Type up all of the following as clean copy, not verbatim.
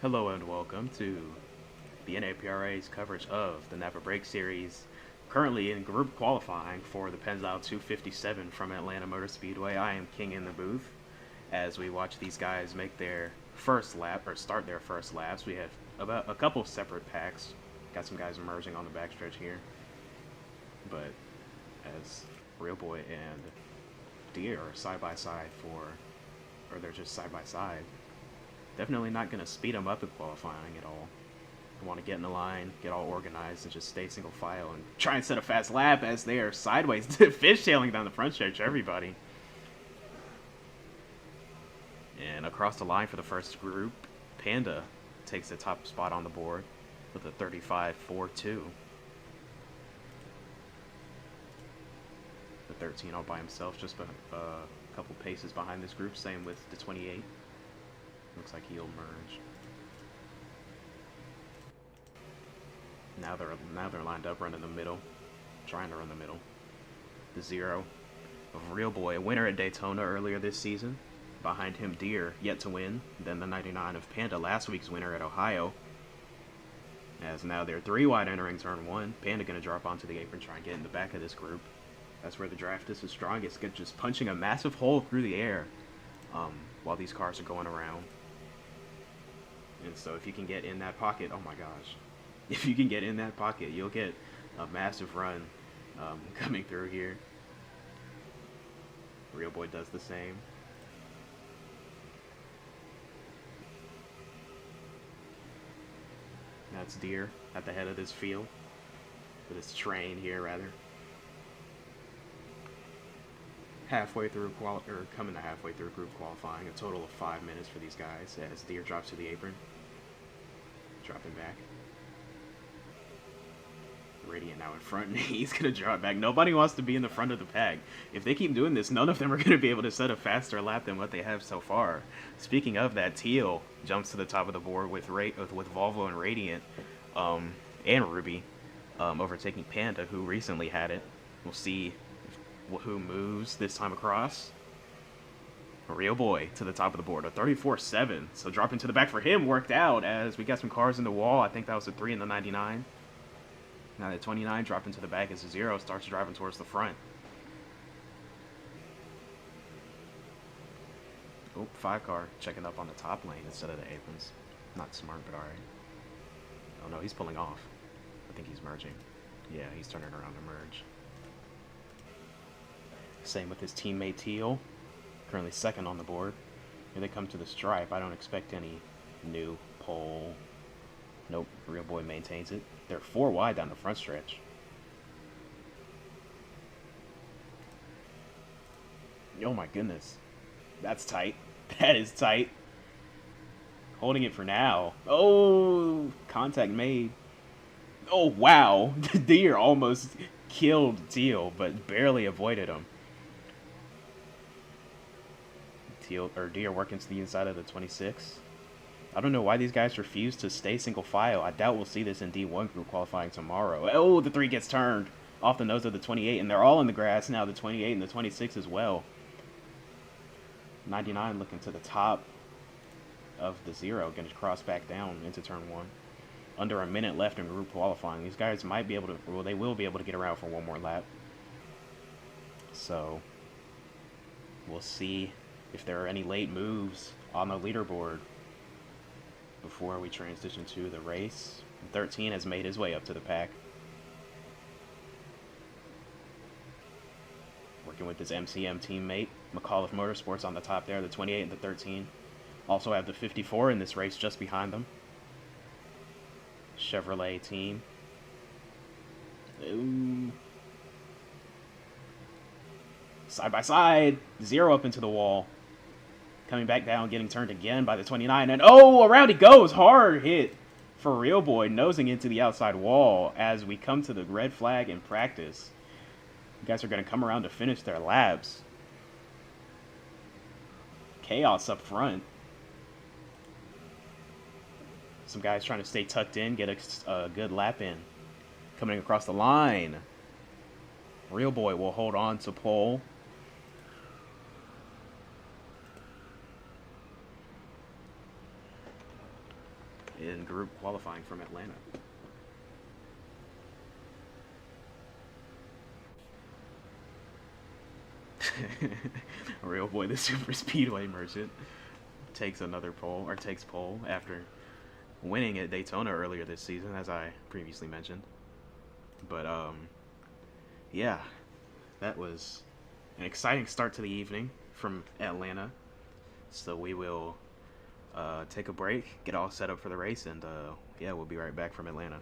Hello and welcome to the NAPRA's coverage of the Napa Break Series. Currently in group qualifying for the Pennzoil 257 from Atlanta Motor Speedway. I am King in the booth as we watch these guys make their first lap, or start their first laps. We have about a couple separate packs. Got some guys emerging on the backstretch here. But as Real Boy and Deer are side by side or they're just side by side. Definitely not going to speed them up in qualifying at all. I want to get in the line, get all organized, and just stay single file and try and set a fast lap as they are sideways fishtailing down the front stretch, everybody. And across the line for the first group, Panda takes the top spot on the board with a 35.42. The 13 all by himself, just a couple paces behind this group. Same with the 28. Looks like he'll merge. Now they're lined up running the middle, trying to run the middle. The 0 of Real Boy, a winner at Daytona earlier this season. Behind him, Deer, yet to win. Then the 99 of Panda, last week's winner at Ohio. As now they're 3 wide entering turn 1. Panda gonna drop onto the apron, try and get in the back of this group. That's where the draft is the strongest. Just punching a massive hole through the air while these cars are going around. And so if you can get in that pocket, oh my gosh. If you can get in that pocket, you'll get a massive run coming through here. Real Boy does the same. That's Deer at the head of this field. With his train here, rather. Coming to halfway through group qualifying. A total of 5 minutes for these guys as Deer drops to the apron. Dropping back. Radiant now in front, and he's going to drop back. Nobody wants to be in the front of the pack. If they keep doing this, none of them are going to be able to set a faster lap than what they have so far. Speaking of that, Teal jumps to the top of the board with Volvo and Radiant and Ruby overtaking Panda, who recently had it. We'll see who moves this time across. Real Boy to the top of the board, a 34.7. So dropping to the back for him worked out as we got some cars in the wall. I think that was a 3 in the 99. Now that 29 dropping to the back as a 0 starts driving towards the front. Oh, 5 car checking up on the top lane instead of the aprons. Not smart, but alright. Oh no, he's pulling off. I think he's merging. Yeah, he's turning around to merge. Same with his teammate Teal. Currently second on the board. Here they come to the stripe. I don't expect any new pole. Nope, Real Boy maintains it. They're 4 wide down the front stretch. Oh my goodness. That's tight. That is tight. Holding it for now. Oh, contact made. Oh, wow. Deer almost killed Teal, but barely avoided him. Deer working to the inside of the 26. I don't know why these guys refuse to stay single file. I doubt we'll see this in D1 group qualifying tomorrow. Oh, the 3 gets turned off the nose of the 28, and they're all in the grass now, the 28 and the 26 as well. 99 looking to the top of the 0, going to cross back down into turn 1. Under a minute left in group qualifying. These guys might be able to, well, they will be able to get around for one more lap. So, we'll see if there are any late moves on the leaderboard before we transition to the race. 13 has made his way up to the pack. Working with his MCM teammate, McAuliffe Motorsports on the top there, the 28 and the 13. Also have the 54 in this race just behind them. Chevrolet team. Ooh. Side by side, 0 up into the wall. Coming back down, getting turned again by the 29, and oh, around he goes! Hard hit for Real Boy, nosing into the outside wall as we come to the red flag in practice. You guys are going to come around to finish their laps. Chaos up front. Some guys trying to stay tucked in, get a good lap in. Coming across the line. Real Boy will hold on to pole. in group qualifying from Atlanta. Real boy, the super speedway merchant, takes pole after winning at Daytona earlier this season, as I previously mentioned. But yeah, that was an exciting start to the evening from Atlanta. So we will take a break, get all set up for the race, and yeah, we'll be right back from Atlanta.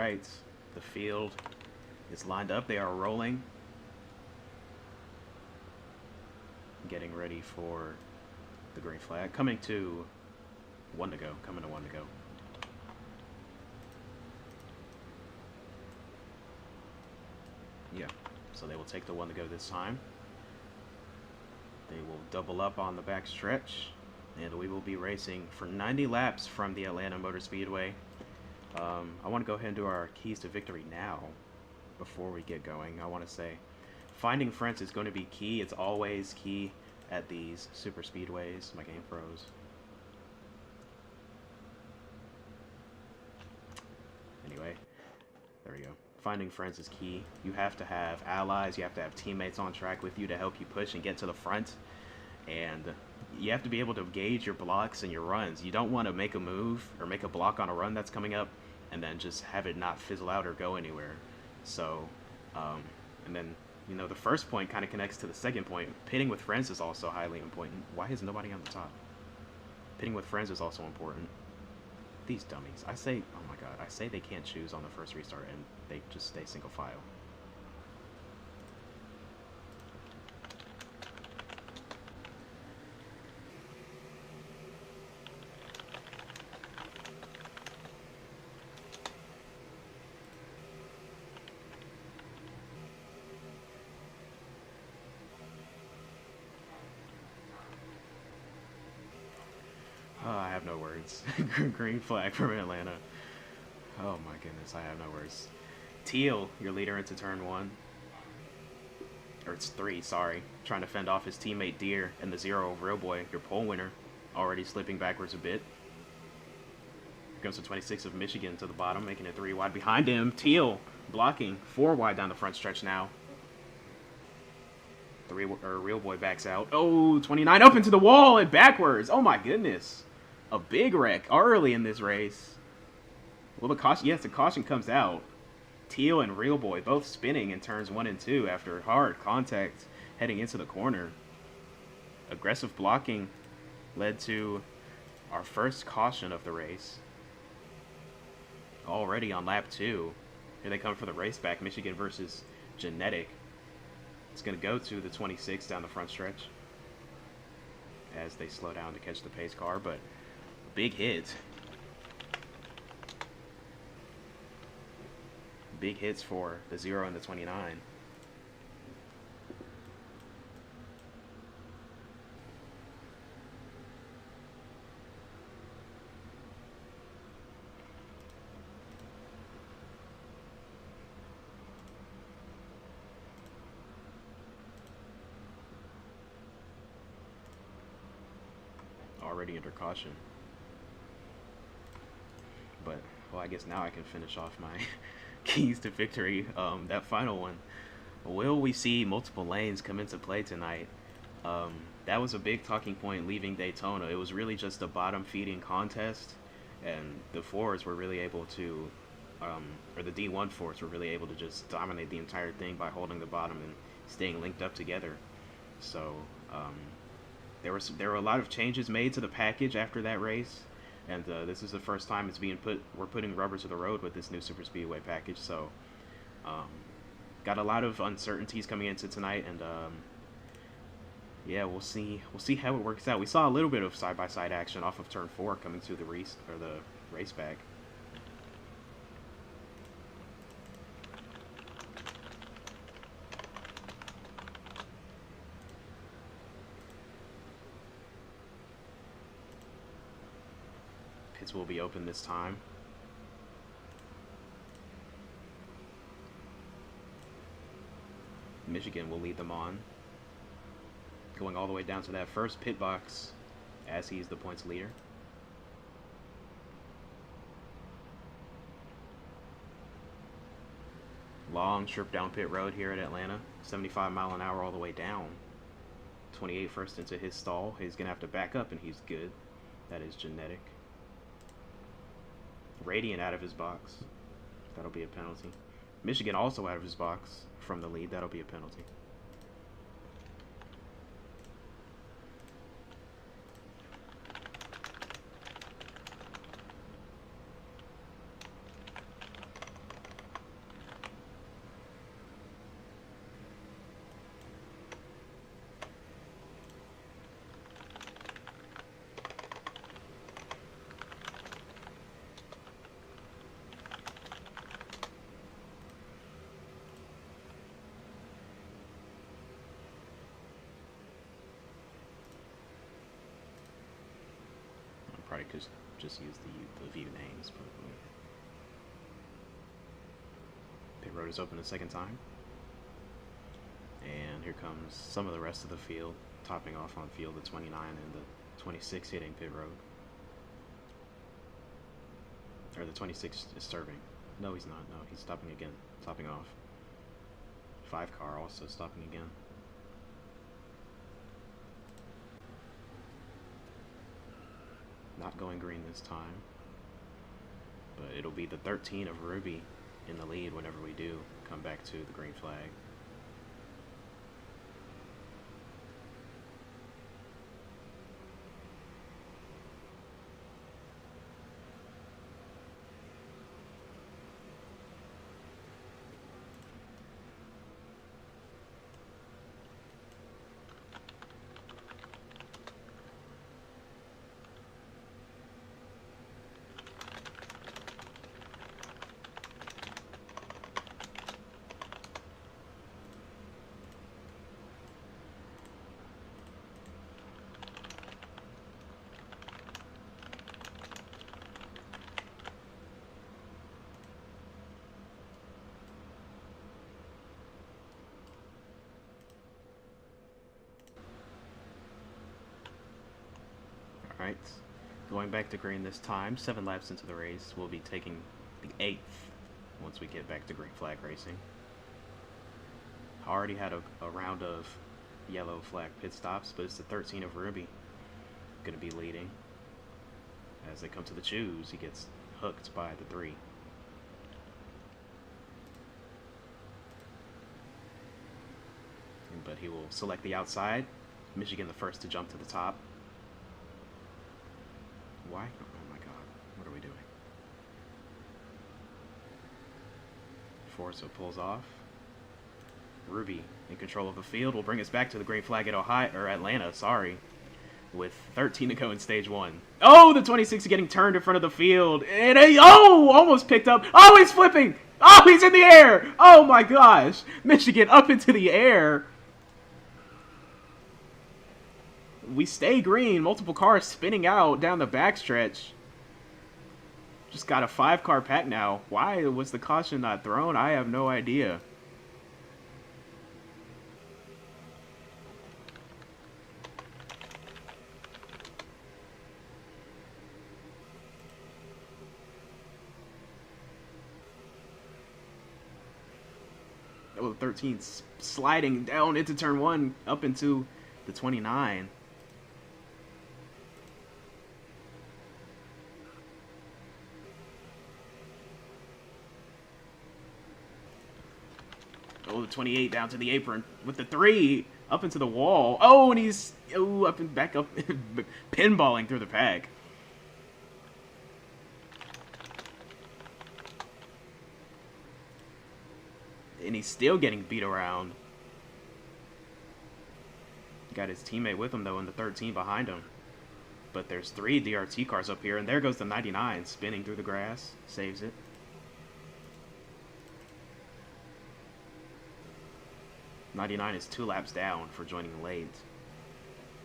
right. The field is lined up. They are rolling. Getting ready for the green flag. Coming to 1 to go. Coming to 1 to go. Yeah. So they will take the 1 to go this time. They will double up on the back stretch. And we will be racing for 90 laps from the Atlanta Motor Speedway. I want to go ahead and do our keys to victory now before we get going. I want to say finding friends is going to be key. It's always key at these super speedways. My game froze. Anyway, there we go. Finding friends is key. You have to have allies. You have to have teammates on track with you to help you push and get to the front. And you have to be able to gauge your blocks and your runs. You don't want to make a move or make a block on a run that's coming up and then just have it not fizzle out or go anywhere. So, and then, you know, the first point kind of connects to the second point. Pitting with friends is also highly important. Why is nobody on the top? Pitting with friends is also important. These dummies. I say, oh my god, I say they can't choose on the first restart and they just stay single file. I have no words. Green flag from Atlanta. Oh my goodness, I have no words. Teal, your leader into turn 1. Or it's 3, sorry. Trying to fend off his teammate Deer and the 0 Real Boy, your pole winner. Already slipping backwards a bit. Goes to 26 of Michigan to the bottom, making it 3 wide behind him. Teal blocking 4 wide down the front stretch now. The Real Boy backs out. Oh, 29 up into the wall and backwards. Oh my goodness. A big wreck early in this race. Well, the caution, yes, the caution comes out. Teal and Real Boy both spinning in turns 1 and 2 after hard contact heading into the corner. Aggressive blocking led to our first caution of the race. Already on lap 2. Here they come for the race back. Michigan versus Genetic. It's going to go to the 26 down the front stretch as they slow down to catch the pace car, but big hit. Big hits for the 0 and the 29. Already under caution. But, well, I guess now I can finish off my keys to victory. That final one. Will we see multiple lanes come into play tonight? That was a big talking point leaving Daytona. It was really just a bottom feeding contest, and the fours were really able to, or the D1 fours were really able to just dominate the entire thing by holding the bottom and staying linked up together. So, there were a lot of changes made to the package after that race, and this is the first time it's being we're putting rubber to the road with this new super speedway package. So got a lot of uncertainties coming into tonight, and yeah, we'll see how it works out. We saw a little bit of side-by-side action off of turn 4 coming to the race back. Pits will be open this time. Michigan will lead them on, going all the way down to that first pit box as he's the points leader. Long trip down pit road here at Atlanta, 75 mile an hour all the way down. 28 first into his stall. He's gonna have to back up, and he's good. That is Genetic. Radiant out of his box. That'll be a penalty. Michigan also out of his box from the lead. That'll be a penalty. probably could just use the view names. But pit road is open a second time. And here comes some of the rest of the field, topping off on field the 29 and the 26 hitting pit road. Or the 26 is serving. No, he's not. No, he's stopping again. Topping off. 5 car also stopping again. Not going green this time. But it'll be the 13 of Ruby in the lead whenever we do come back to the green flag. Alright, going back to green this time, 7 laps into the race, we'll be taking the 8th once we get back to green flag racing. Already had a round of yellow flag pit stops, but it's the 13 of Ruby going to be leading. As they come to the choose, he gets hooked by the 3. But he will select the outside. Michigan the first to jump to the top. Why? Oh my god. What are we doing? Forza pulls off. Ruby in control of the field will bring us back to the green flag at Atlanta, sorry. With 13 to go in stage 1. Oh, the 26 is getting turned in front of the field. And almost picked up. Oh, he's flipping. Oh, he's in the air. Oh my gosh. Michigan up into the air. We stay green. Multiple cars spinning out down the backstretch. Just got a 5-car pack now. Why was the caution not thrown? I have no idea. Oh, 13 sliding down into turn 1 up into the 29. Oh, the 28 down to the apron with the 3 up into the wall. Oh, and he's up and back up, pinballing through the pack. And he's still getting beat around. Got his teammate with him, though, in the 13 behind him. But there's 3 DRT cars up here, and there goes the 99 spinning through the grass. Saves it. '99 is 2 laps down for joining late.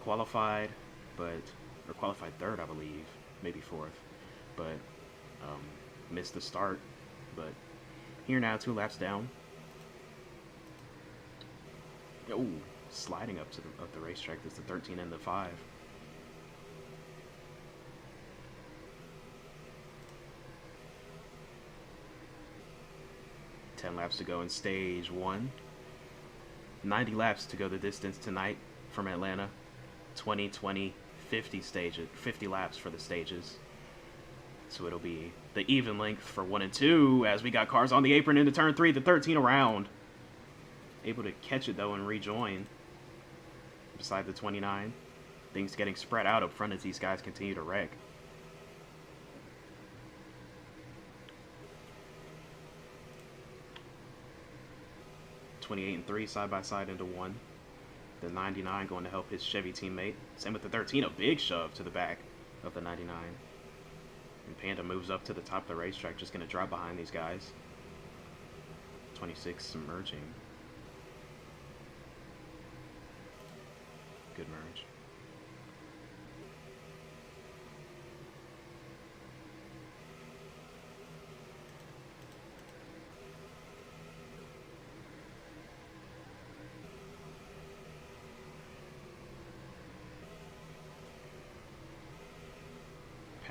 Qualified, or qualified 3rd, I believe. Maybe 4th. But missed the start. But here now, 2 laps down. Oh, sliding up the racetrack. That's the 13 and the 5. Ten laps to go in stage 1. 90 laps to go the distance tonight from Atlanta. 20, 20, 50 stages, 50 laps for the stages. So it'll be the even length for 1 and 2 as we got cars on the apron into turn 3, the 13 around. Able to catch it though and rejoin beside the 29. Things getting spread out up front as these guys continue to wreck. '28 and 3 side by side into 1. The 99 going to help his Chevy teammate. Same with the 13, a big shove to the back of the 99. And Panda moves up to the top of the racetrack, just going to drop behind these guys. 26 submerging. Good merge.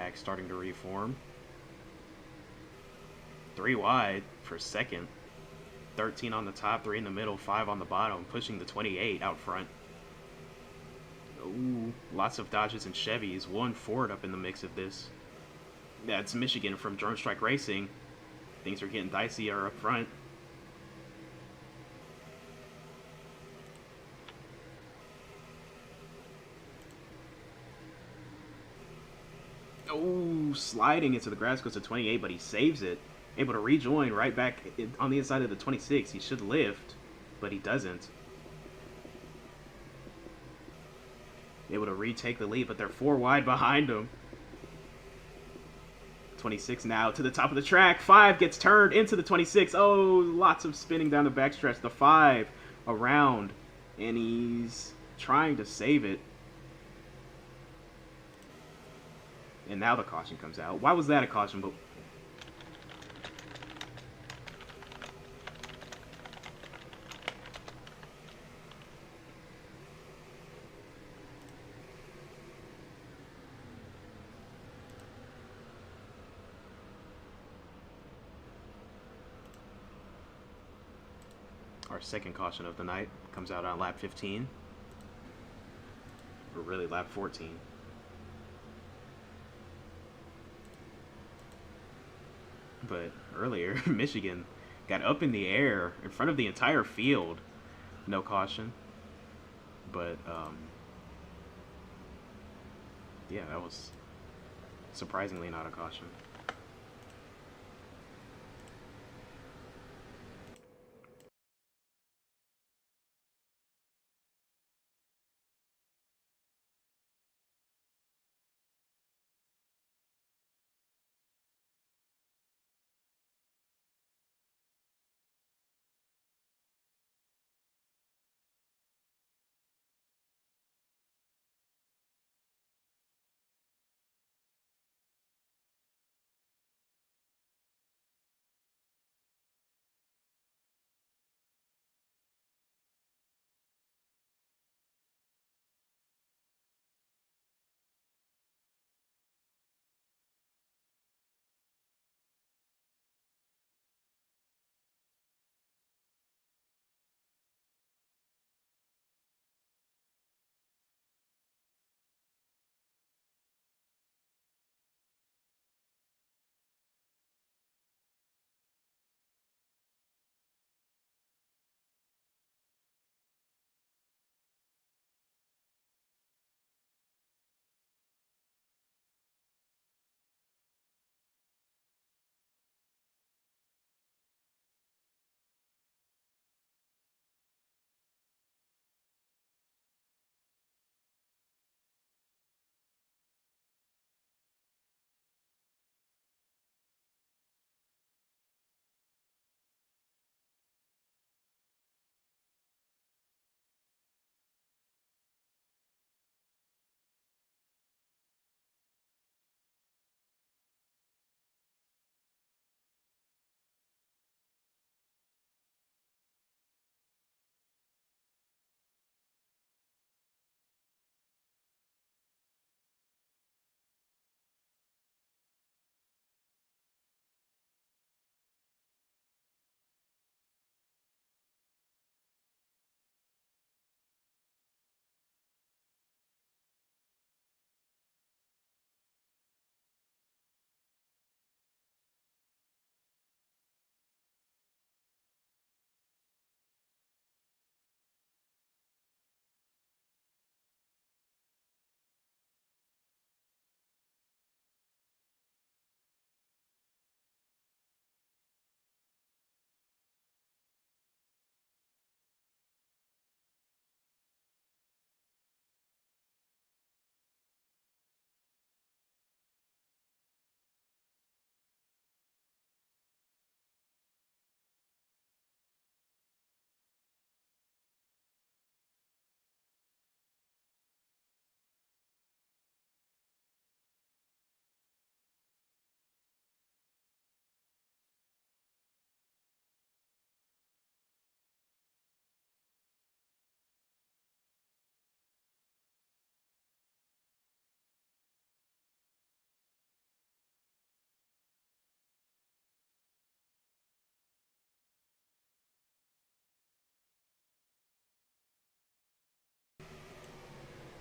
pack starting to reform. 3 wide for second. 13 on the top, 3 in the middle, 5 on the bottom, pushing the 28 out front. Ooh, lots of Dodges and Chevys. 1 Ford up in the mix of this. That's Michigan from Drone Strike Racing. Things are getting dicier up front. Oh, sliding into the grass goes to 28, but he saves it. Able to rejoin right back on the inside of the 26. He should lift, but he doesn't. Able to retake the lead, but they're 4 wide behind him. 26 now to the top of the track. 5 gets turned into the 26. Oh, lots of spinning down the backstretch. The 5 around, and he's trying to save it. And now the caution comes out. Why was that a caution? But our second caution of the night comes out on lap 15. Or really lap 14. But earlier, Michigan got up in the air in front of the entire field. No caution. But, yeah, that was surprisingly not a caution.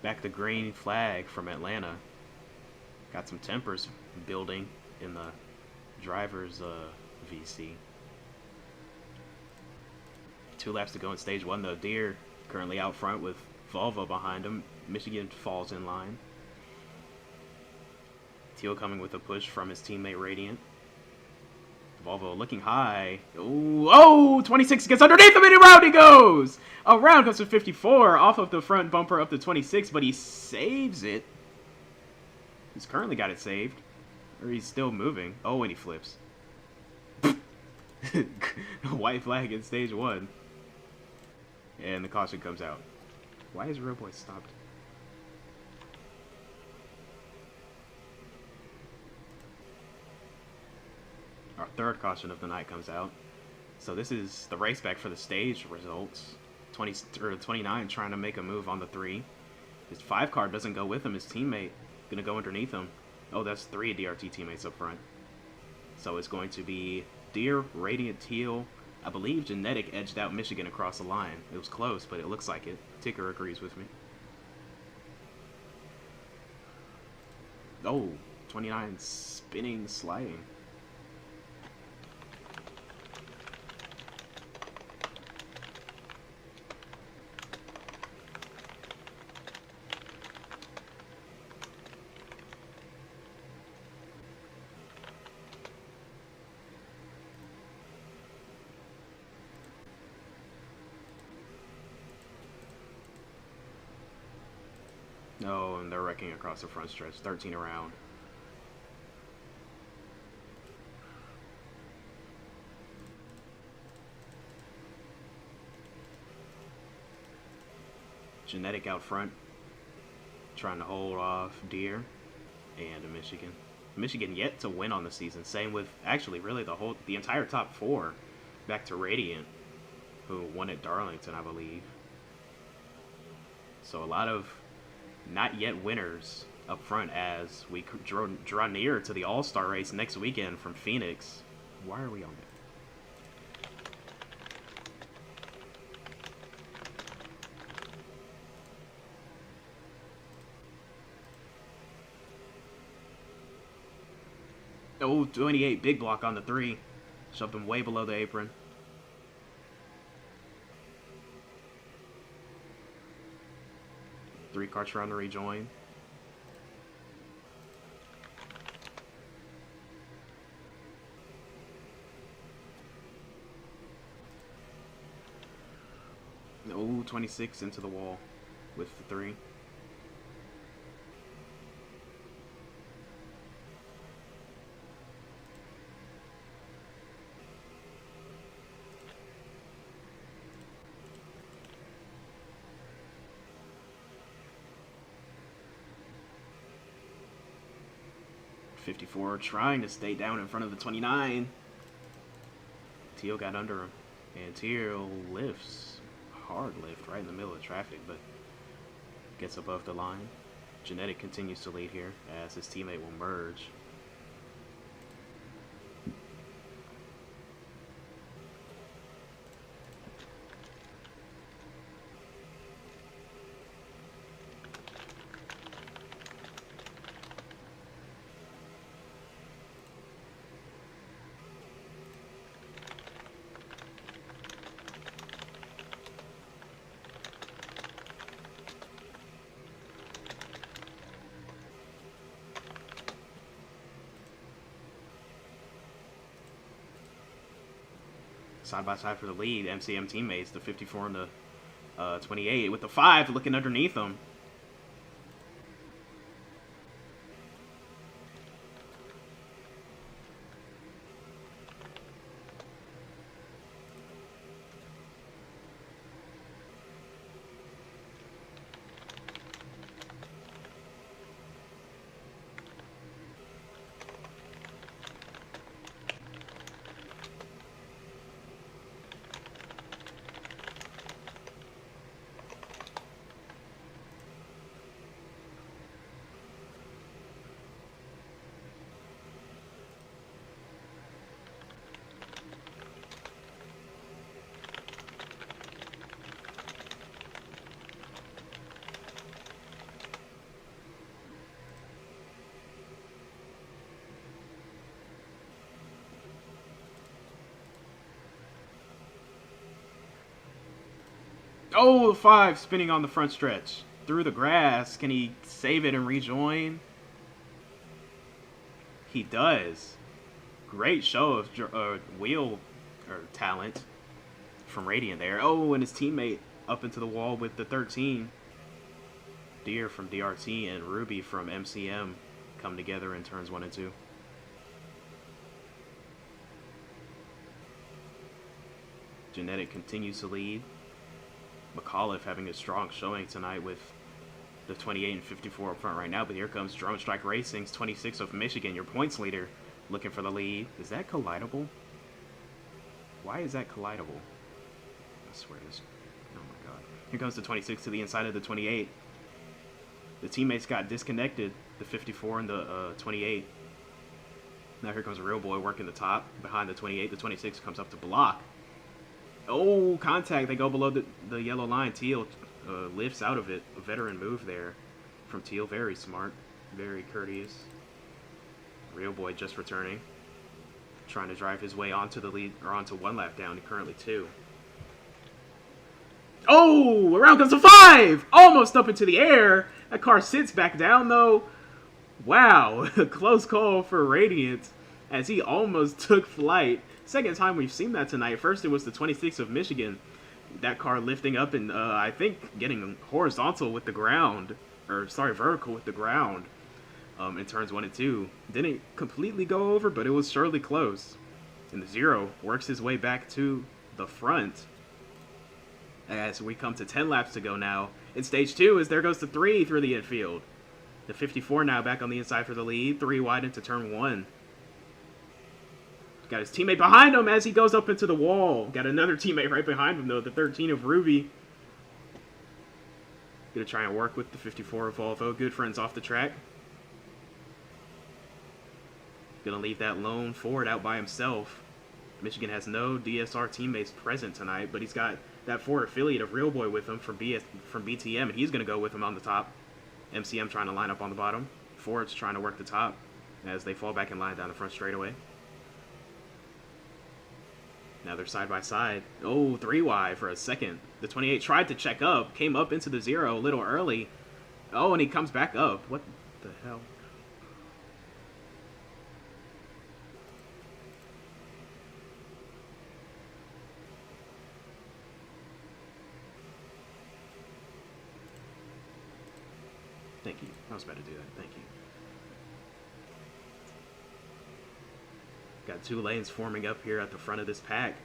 Back the green flag from Atlanta. Got some tempers building in the driver's VC. 2 laps to go in stage 1 though. Deere currently out front with Volvo behind him. Michigan falls in line. Teal coming with a push from his teammate Radiant. Volvo looking high. Oh, 26 gets underneath him and around he goes! Around goes to 54 off of the front bumper up to 26, but he saves it. He's currently got it saved. Or he's still moving. Oh, and he flips. White flag in stage 1. And the caution comes out. Why is Real Boy stopped? Our third caution of the night comes out. So this is the race back for the stage results. 29 trying to make a move on the 3. His 5 car doesn't go with him. His teammate gonna go underneath him. Oh, that's 3 DRT teammates up front. So it's going to be Deere, Radiant, Teal. I believe Genetic edged out Michigan across the line. It was close, but it looks like it. Ticker agrees with me. Oh, 29 spinning, sliding. No, and they're wrecking across the front stretch. 13 around. Genetic out front, trying to hold off Deere and Michigan. Michigan yet to win on the season. Same with actually really the entire top 4. Back to Radiant, who won at Darlington, I believe. So a lot of not yet winners up front as we draw near to the All-Star race next weekend from Phoenix. Why are we on it? Oh, 28 big block on the 3. Shoved him way below the apron. Three carts trying to rejoin. Oh, 26 into the wall with the 3. .54 trying to stay down in front of the 29. Teal got under him, and Teal lifts, hard lift right in the middle of traffic, but gets above the line. Genetic continues to lead here as his teammate will merge. Side by side for the lead, MCM teammates, the 54 and the 28, with the 5 looking underneath them. Oh, the 5 spinning on the front stretch. Through the grass. Can he save it and rejoin? He does. Great show of wheel or talent from Radiant there. Oh, and his teammate up into the wall with the 13. Deer from DRT and Ruby from MCM come together in turns 1 and 2. Genetic continues to lead. McAuliffe having a strong showing tonight with the 28 and 54 up front right now, but here comes Drone Strike Racing's 26 of Michigan, your points leader, looking for the lead. Is that collidable? Why is that collidable? I swear this. Oh my god. Here comes the 26 to the inside of the 28. The teammates got disconnected, the 54 and the 28. Now here comes a real boy working the top behind the 28. The 26 comes up to block. Oh, contact. They go below the yellow line. Teal lifts out of it. A veteran move there from Teal. Very smart. Very courteous. Real boy just returning. Trying to drive his way onto the lead, or onto 1 lap down. Currently 2. Oh, around comes the 5! Almost up into the air. That car sits back down, though. Wow. Close call for Radiant as he almost took flight. Second time we've seen that tonight. First, it was the 26 of Michigan. That car lifting up and, I think, getting horizontal with the ground. Or, sorry, vertical with the ground. In turns 1 and 2. Didn't completely go over, but it was surely close. And the 0 works his way back to the front. As we come to 10 laps to go now. In stage 2, as there goes the 3 through the infield. The 54 now back on the inside for the lead. 3 wide into turn 1. Got his teammate behind him as he goes up into the wall. Got another teammate right behind him, though. The 13 of Ruby. Gonna try and work with the 54 of Volvo. Good friends off the track. Gonna leave that lone Ford out by himself. Michigan has no DSR teammates present tonight, but he's got that Ford affiliate of Real Boy with him from BTM, and he's gonna go with him on the top. MCM trying to line up on the bottom. Ford's trying to work the top as they fall back in line down the front straightaway. Now they're side by side. Oh, 3 wide for a second. The 28 tried to check up, came up into the 0 a little early. Oh, and he comes back up. What the hell? Thank you. I was about to do that. Thank you. Got 2 lanes forming up here at the front of this pack.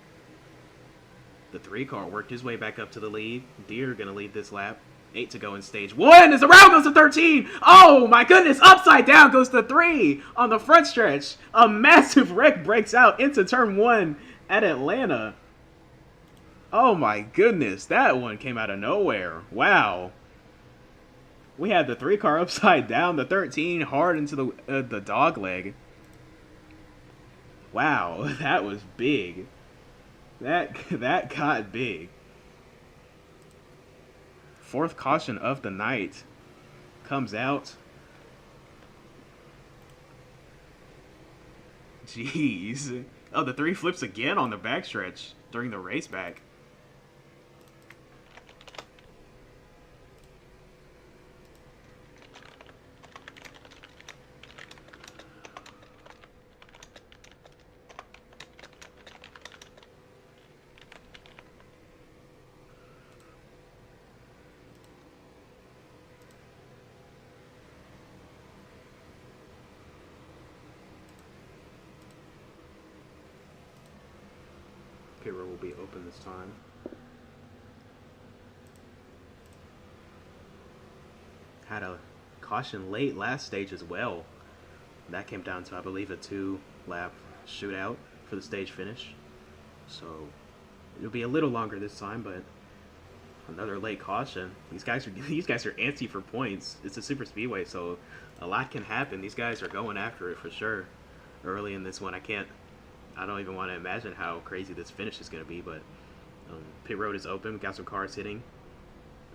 The 3 car worked his way back up to the lead. Deer gonna lead this lap. 8 to go in stage 1. As around goes the 13. Oh my goodness! Upside down goes the 3 on the front stretch. A massive wreck breaks out into turn 1 at Atlanta. Oh my goodness! That one came out of nowhere. Wow. We had the 3 car upside down. The 13 hard into the dog leg. Wow, that was big. That got big. 4th caution of the night comes out. Jeez. Oh, the 3 flips again on the backstretch during the race back. Payroll will be open this time. Had a caution late last stage as well. That came down to, I believe, a 2-lap shootout for the stage finish. So it'll be a little longer this time, but another late caution. These guys are antsy for points. It's a super speedway, so a lot can happen. These guys are going after it for sure. Early in this one, I don't even want to imagine how crazy this finish is going to be, but pit road is open. We got some cars hitting.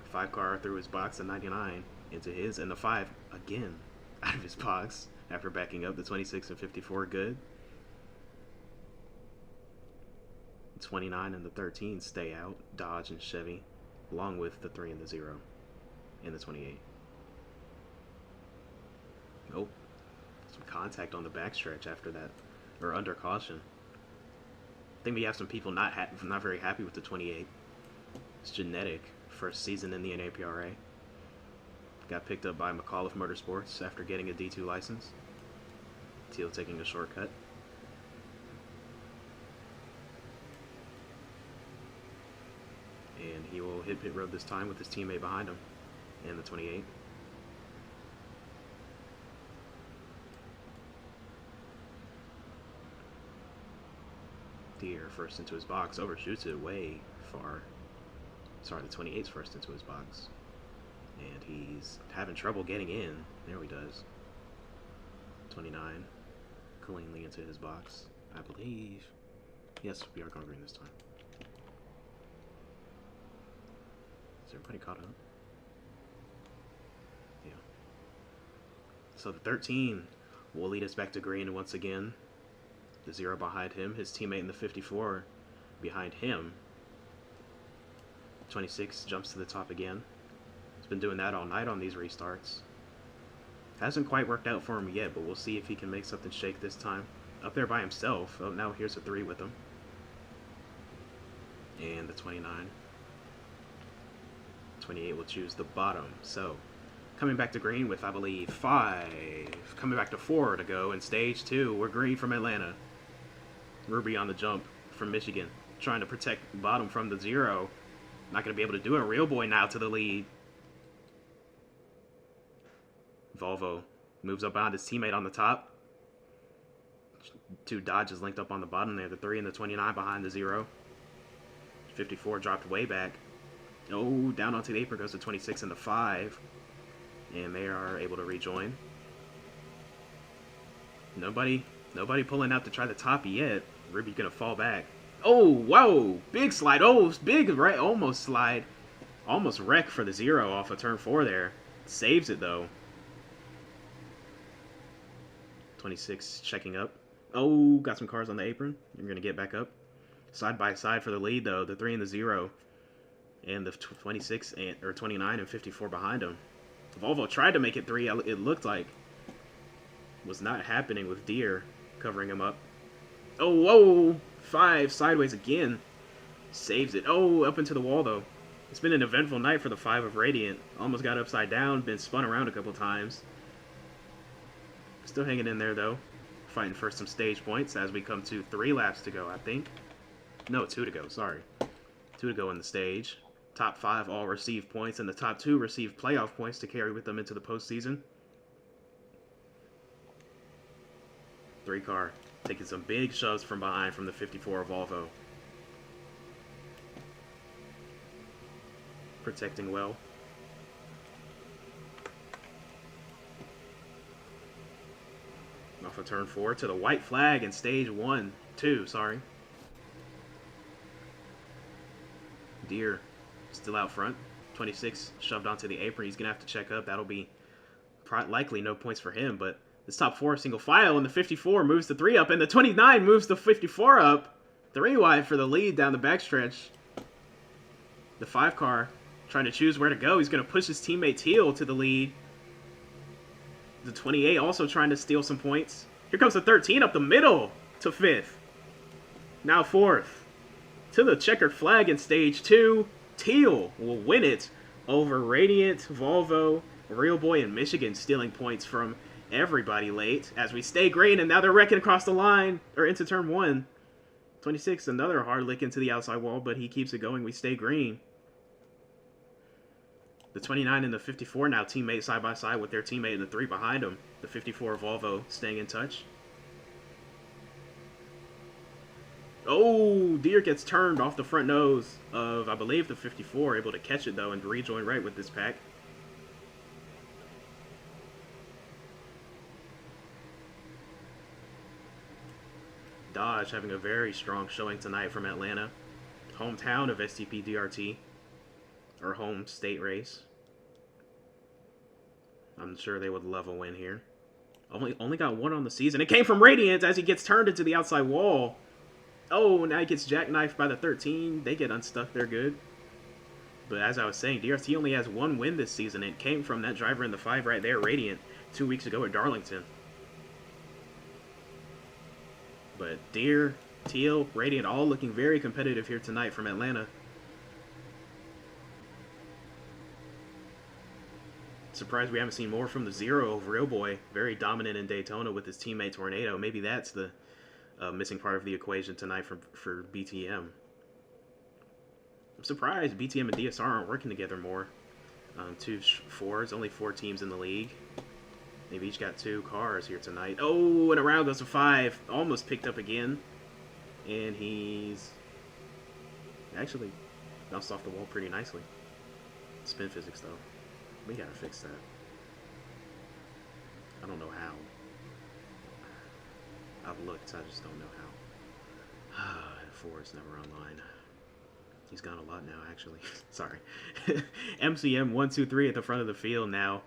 5 car through his box at 99 into his, and the 5 again out of his box after backing up. The 26 and 54 good. 29 and the 13 stay out. Dodge and Chevy along with the 3 and the 0 and the 28. Oh, some contact on the backstretch after that, or under caution. I think we have some people not very happy with the 28. It's genetic. First season in the NAPRA. Got picked up by McAuliffe Motorsports after getting a D2 license. Teal taking a shortcut. And he will hit pit road this time with his teammate behind him and the 28. Deer first into his box, overshoots it way far. Sorry, the 28's first into his box. And he's having trouble getting in. There he does. 29 cleanly into his box, I believe. Yes, we are going green this time. Is everybody caught up? Yeah. So the 13 will lead us back to green once again. The 0 behind him, his teammate in the 54 behind him. 26 jumps to the top again. He's been doing that all night on these restarts. Hasn't quite worked out for him yet, but we'll see if he can make something shake this time. Up there by himself. Oh, now here's a 3 with him. And the 29. 28 will choose the bottom. So, coming back to green with, I believe, 5. Coming back to 4 to go in stage 2. We're green from Atlanta. Ruby on the jump from Michigan. Trying to protect the bottom from the 0. Not going to be able to do it. Real Boy now to the lead. Volvo moves up behind his teammate on the top. 2 Dodges linked up on the bottom there. The 3 and the 29 behind the 0. 54 dropped way back. Oh, down onto the apron goes the 26 and the 5. And they are able to rejoin. Nobody pulling out to try the top yet. Ruby's going to fall back. Oh, whoa. Big slide. Oh, big right. Almost slide. Almost wreck for the 0 off of turn 4 there. Saves it, though. 26 checking up. Oh, got some cars on the apron. You're going to get back up. Side by side for the lead, though. The 3 and the 0. And the 26 and, or 29 and 54 behind him. Volvo tried to make it 3. It looked like. Was not happening with Deer covering him up. Oh, whoa. 5 sideways again. Saves it. Oh, up into the wall, though. It's been an eventful night for the 5 of Radiant. Almost got upside down. Been spun around a couple times. Still hanging in there, though. Fighting for some stage points as we come to 3 laps to go, I think. No, 2 to go. Sorry. 2 to go in the stage. Top 5 all receive points, and the top 2 receive playoff points to carry with them into the postseason. 3 car taking some big shoves from behind from the 54 Volvo. Protecting well. Off of turn 4 to the white flag in stage 2, sorry. Deer still out front. 26 shoved onto the apron. He's going to have to check up. That'll be likely no points for him, but this top 4 single file, and the 54 moves the 3 up, and the 29 moves the 54 up. 3 wide for the lead down the backstretch. The 5 car trying to choose where to go. He's going to push his teammate Teal to the lead. The 28 also trying to steal some points. Here comes the 13 up the middle to 5th. Now 4th. To the checkered flag in stage 2. Teal will win it over Radiant, Volvo, Real Boy, and Michigan, stealing points from everybody late as we stay green, and now they're wrecking across the line, or into turn 1. 26, another hard lick into the outside wall, but he keeps it going. We stay green. The 29 and the 54 now teammate side by side with their teammate in the 3 behind them. The 54 Volvo staying in touch. Oh, Deer gets turned off the front nose of, I believe, the 54. Able to catch it, though, and rejoin right with this pack. Dodge having a very strong showing tonight from Atlanta. Hometown of STP DRT. Or home state race. I'm sure they would love a win here. Only got 1 on the season. It came from Radiant as he gets turned into the outside wall. Oh, now he gets jackknifed by the 13. They get unstuck. They're good. But as I was saying, DRT only has one win this season. It came from that driver in the 5 right there, Radiant, 2 weeks ago at Darlington. But Deer, Teal, Radiant all looking very competitive here tonight from Atlanta. Surprised we haven't seen more from the Zero of Real Boy. Very dominant in Daytona with his teammate Tornado. Maybe that's the missing part of the equation tonight for BTM. I'm surprised BTM and DSR aren't working together more. 2 fours, only 4 teams in the league. They've each got 2 cars here tonight. Oh, and around goes a 5. Almost picked up again. And he's actually bounced off the wall pretty nicely. Spin physics, though. We gotta fix that. I don't know how. I've looked, I just don't know how. 4 is never online. He's gone a lot now, actually. Sorry. MCM 123 at the front of the field now.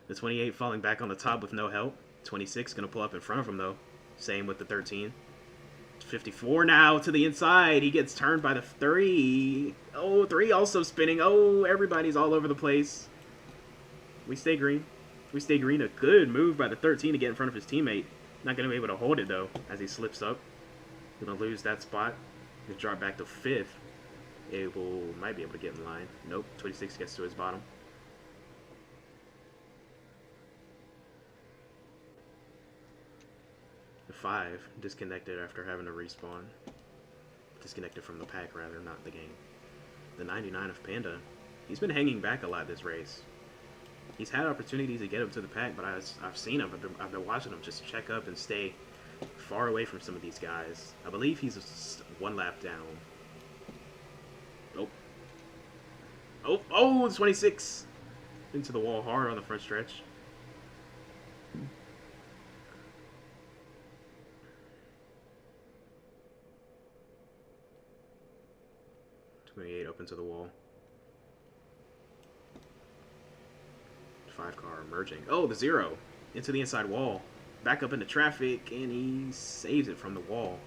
The 28 falling back on the top with no help. 26 going to pull up in front of him, though. Same with the 13. 54 now to the inside. He gets turned by the 3. Oh, 3 also spinning. Oh, everybody's all over the place. We stay green. We stay green. A good move by the 13 to get in front of his teammate. Not going to be able to hold it, though, as he slips up. Going to lose that spot. He'll drop back to 5th. Might be able to get in line. Nope, 26 gets to his bottom. The 5 disconnected after having to respawn. Disconnected from the pack, rather, not the game. The 99 of Panda. He's been hanging back a lot this race. He's had opportunities to get up to the pack, but I've seen him. I've been watching him just check up and stay far away from some of these guys. I believe he's 1 lap down. Oh, 26! Into the wall hard on the front stretch. $28 up into the wall. 5 car merging. Oh, the 0! Into the inside wall. Back up into traffic, and he saves it from the wall.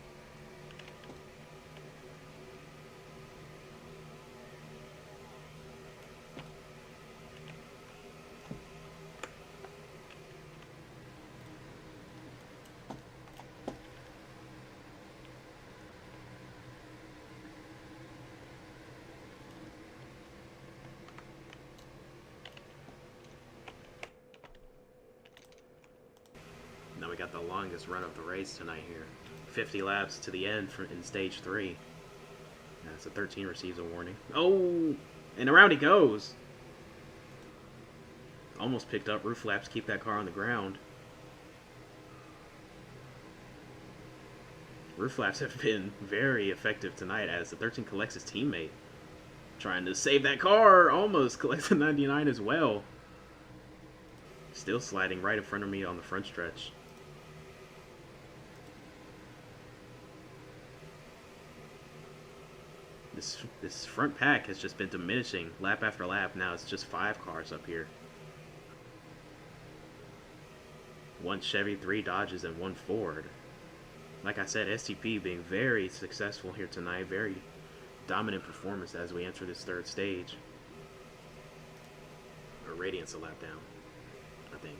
Now we got the longest run of the race tonight here. 50 laps to the end in stage 3. So 13 receives a warning. Oh! And around he goes! Almost picked up. Roof flaps keep that car on the ground. Roof flaps have been very effective tonight as the 13 collects his teammate. Trying to save that car! Almost collects the 99 as well. Still sliding right in front of me on the front stretch. This front pack has just been diminishing lap after lap. Now it's just 5 cars up here. 1 Chevy, 3 Dodges, and 1 Ford. Like I said, STP being very successful here tonight. Very dominant performance as we enter this 3rd stage. Or Radiant's a lap down, I think.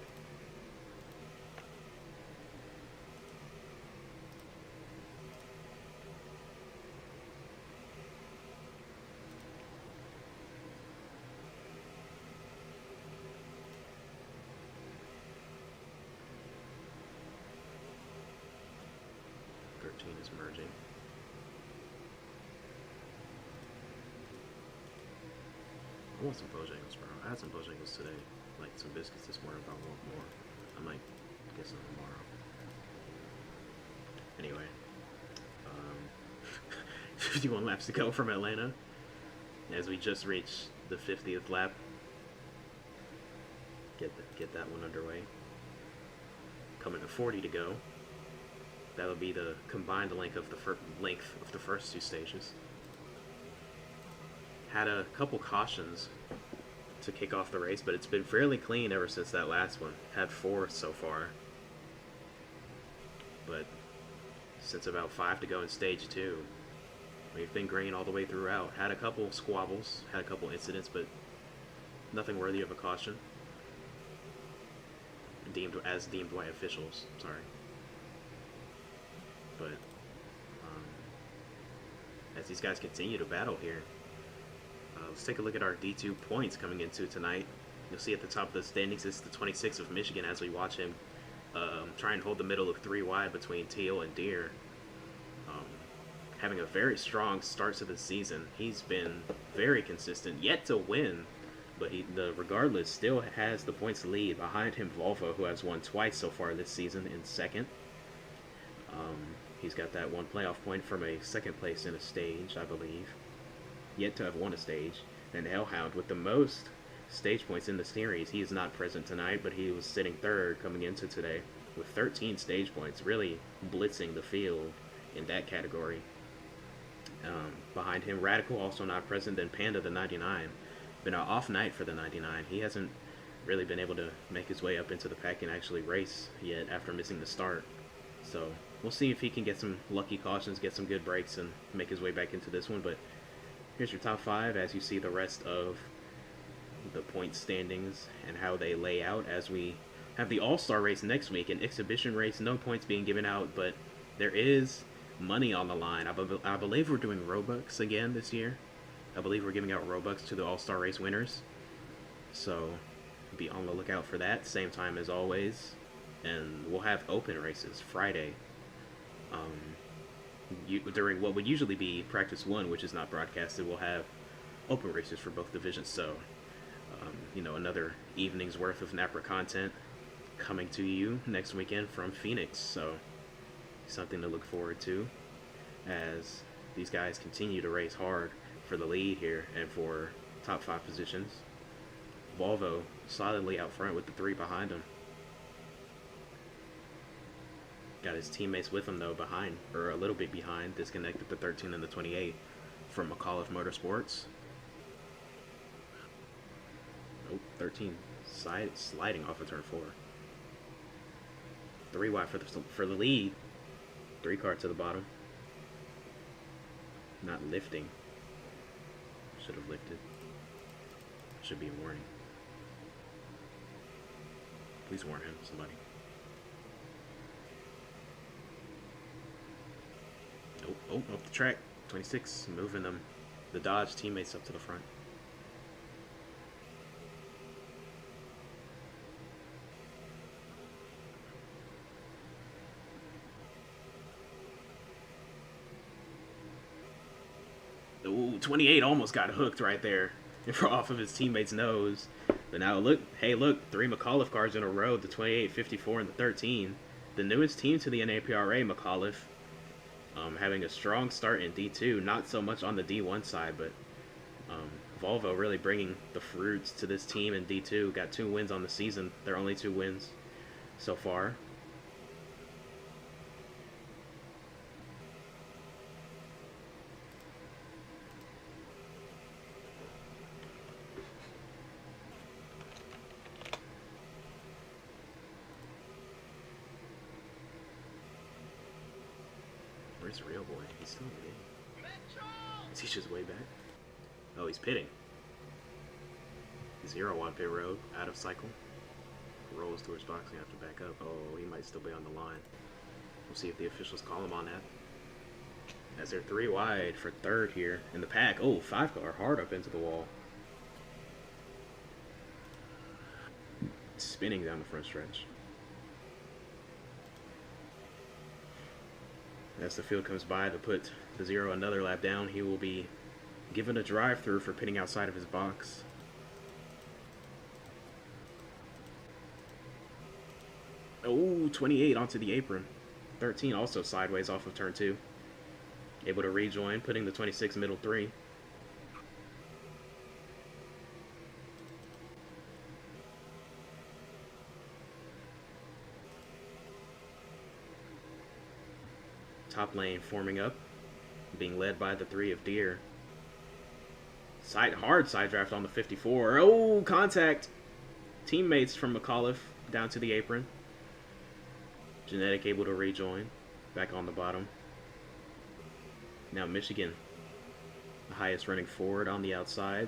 Is merging. I want some Bojangles, bro. I had some Bojangles today. Like some biscuits this morning, but I want more. I might get some tomorrow. Anyway. 51 laps to go from Atlanta. As we just reached the 50th lap. Get that one underway. Coming to 40 to go. That'll be the combined length of the first 2 stages. Had a couple cautions to kick off the race, but it's been fairly clean ever since that last one. Had 4 so far. But since about 5 to go in stage 2, We've been green all the way throughout. Had a couple squabbles, had a couple incidents, but nothing worthy of a caution. Deemed by officials. Sorry, but as these guys continue to battle here, let's take a look at our D2 points coming into tonight. You'll see at the top of the standings is the 26 of Michigan as we watch him try and hold the middle of 3 wide between Teal and Deer. Having a very strong start to the season. He's been very consistent, yet to win, but regardless still has the points lead. Behind him, Volvo, who has won twice so far this season, in second. He's got that 1 playoff point from a second place in a stage, I believe. Yet to have won a stage. And Hellhound with the most stage points in the series. He is not present tonight, but he was sitting third coming into today with 13 stage points, really blitzing the field in that category. Behind him, Radical, also not present, then Panda, the 99. Been an off night for the 99. He hasn't really been able to make his way up into the pack and actually race yet after missing the start. So we'll see if he can get some lucky cautions, get some good breaks, and make his way back into this one. But here's your top 5 as you see the rest of the point standings and how they lay out as we have the All-Star race next week, an exhibition race, no points being given out, but there is money on the line. I believe we're doing Robux again this year. I believe we're giving out Robux to the All-Star race winners. So be on the lookout for that, same time as always. And we'll have open races Friday. During what would usually be practice 1, which is not broadcasted, we'll have open races for both divisions. So, another evening's worth of NAPRA content coming to you next weekend from Phoenix. So something to look forward to as these guys continue to race hard for the lead here and for top 5 positions. Volvo solidly out front with the 3 behind him. Got his teammates with him though behind, or a little bit behind, disconnected the 13 and the 28 from McAuliffe Motorsports. Oh, 13 sliding off of turn 4. 3 wide for the lead. 3 car to the bottom. Not lifting. Should have lifted. Should be a warning. Please warn him, somebody. Oh, up the track. 26, moving them. The Dodge teammates up to the front. Ooh, 28 almost got hooked right there off of his teammate's nose. But now look, 3 McAuliffe cars in a row, the 28, 54, and the 13. The newest team to the NAPRA, McAuliffe, having a strong start in D2, not so much on the D1 side, but Volvo really bringing the fruits to this team in D2. Got 2 wins on the season, their only 2 wins so far. Where's Real Boy? He's still in the game. Is he just way back? Oh, he's pitting. 0 on pit road, out of cycle. Rolls towards boxing, have to back up. Oh, he might still be on the line. We'll see if the officials call him on that. As they're 3 wide for 3rd here in the pack. Oh, 5 car hard up into the wall. Spinning down the front stretch. As the field comes by to put the 0 another lap down, he will be given a drive-through for pitting outside of his box. Oh, 28 onto the apron. 13 also sideways off of turn 2. Able to rejoin, putting the 26 middle 3. Top lane forming up, being led by the 3 of Deer. Hard side draft on the 54. Oh, contact! Teammates from McAuliffe down to the apron. Genetic able to rejoin, back on the bottom. Now Michigan the highest running forward on the outside.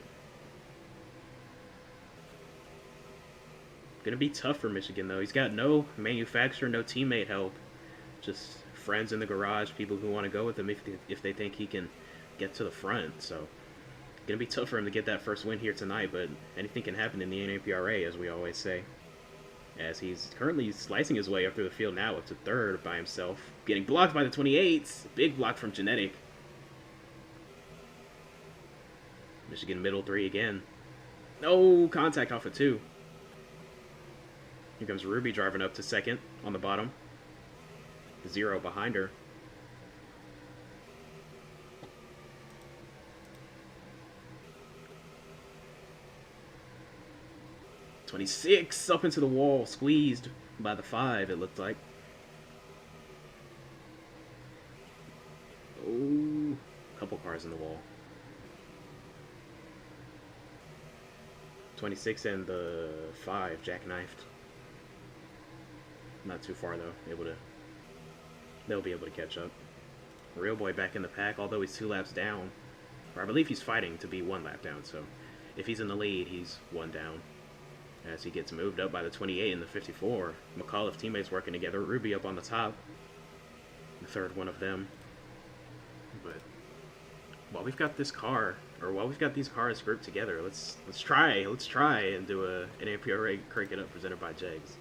Gonna be tough for Michigan though. He's got no manufacturer, no teammate help. Just friends in the garage, people who want to go with him if they think he can get to the front. So gonna be tough for him to get that first win here tonight, but anything can happen in the NAPRA, as we always say. As he's currently slicing his way up through the field now, up to third by himself. Getting blocked by the 28s. Big block from Genetic. Michigan middle three again. No contact off of 2. Here comes Ruby driving up to second on the bottom. 0 behind her. .26 up into the wall, squeezed by the 5, it looked like. Oh, couple cars in the wall. 26 and the 5 jackknifed. Not too far though. They'll be able to catch up. Real Boy back in the pack, although he's 2 laps down. Or I believe he's fighting to be 1 lap down, so if he's in the lead, he's 1 down. As he gets moved up by the 28 and the 54. McAuliffe teammates working together. Ruby up on the top. The third one of them. But while we've got this car, or while we've got these cars grouped together, let's try and do an NAPRA Crank It Up presented by Jegs.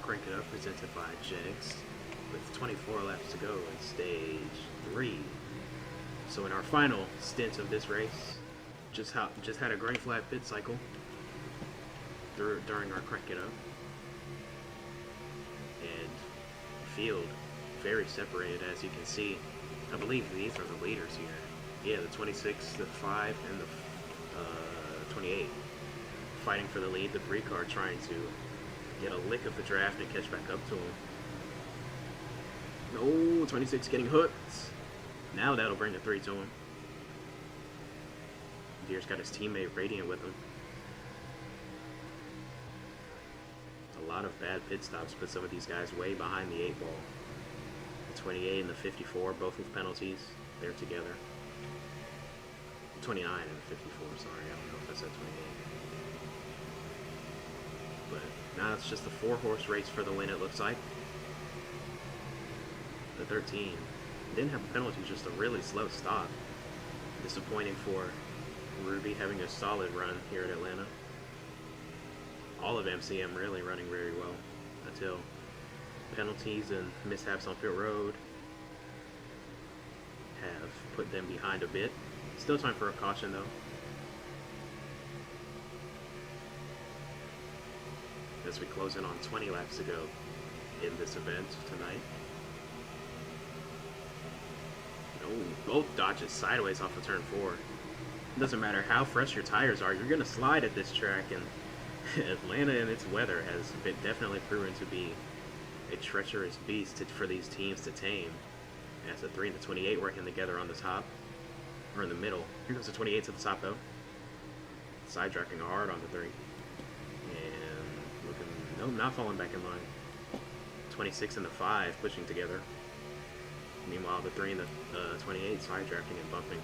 Crank It Up presented by Jegs with 24 laps to go in stage 3. So in our final stint of this race, just had a gray flag pit cycle during our Crank It Up, and field very separated, as you can see. I believe these are the leaders here. Yeah, the 26, the 5, and the 28 fighting for the lead. The 3 car trying to get a lick of the draft and catch back up to him. No, 26 getting hooked. Now that'll bring the 3 to him. Deere's got his teammate Radiant with him. A lot of bad pit stops put some of these guys way behind the 8 ball. The 28 and the 54, both with penalties. They're together. 29 and the 54, sorry, I don't know if I said 28. But now it's just a 4-horse race for the win, it looks like. The 13 didn't have a penalty, just a really slow stop. Disappointing for Ruby having a solid run here at Atlanta. All of MCM really running very well until penalties and mishaps on pit road have put them behind a bit. Still time for a caution though. As we close in on 20 laps to go in this event tonight. Oh, both dodges sideways off of turn 4. It doesn't matter how fresh your tires are, you're going to slide at this track, and Atlanta and its weather has definitely proven to be a treacherous beast for these teams to tame. As the 3 and the 28 working together on the top, or in the middle. Here goes the 28 to the top though. Side tracking hard on the 3. And looking, no, not falling back in line. 26 and the 5 pushing together. Meanwhile, the 3 and the 28 side tracking and bumping.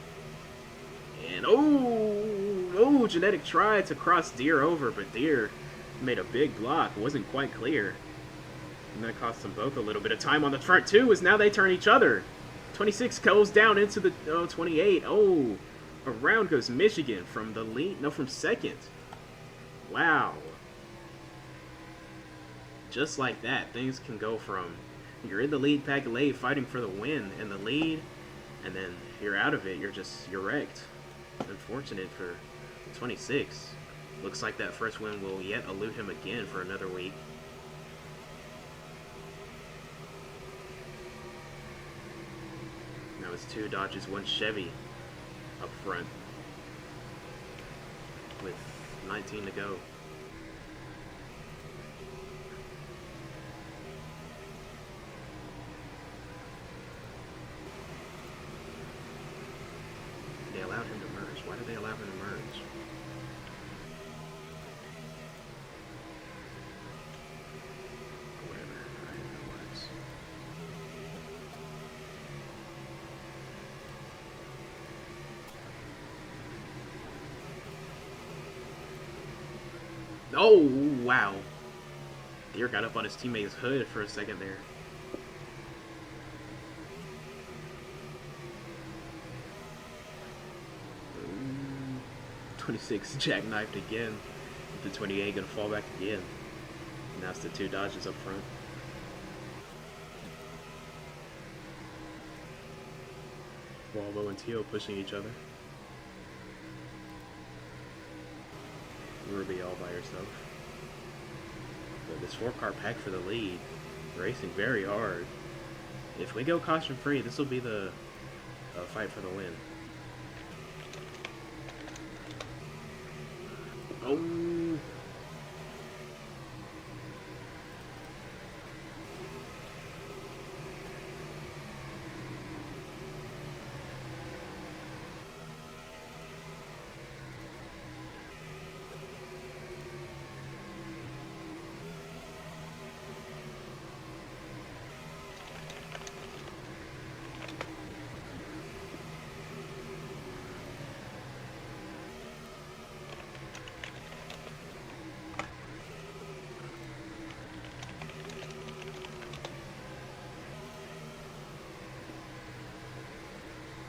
And oh, Genetic tried to cross Deere over, but Deere made a big block. Wasn't quite clear. And that cost them both a little bit of time on the front too, as now they turn each other. 26 goes down into the 28. Oh, around goes Michigan from the lead. No, from second. Wow. Just like that, things can go from you're in the lead pack late fighting for the win and the lead, and then you're out of it. You're wrecked. Unfortunate for 26. Looks like that first win will yet elude him again for another week. Now it's 2 Dodges, 1 Chevy up front with 19 to go. They allowed him to merge. Why did they allow him to merge? Whatever. I don't know what it's. Oh, wow. Deere got up on his teammate's hood for a second there. Ooh, 26 jackknifed again. The 28 gonna fall back again. And that's the 2 Dodges up front. Volvo and Teal pushing each other. Ruby all by herself. But this 4-car pack for the lead, racing very hard. If we go caution free, this will be the fight for the win. Oh.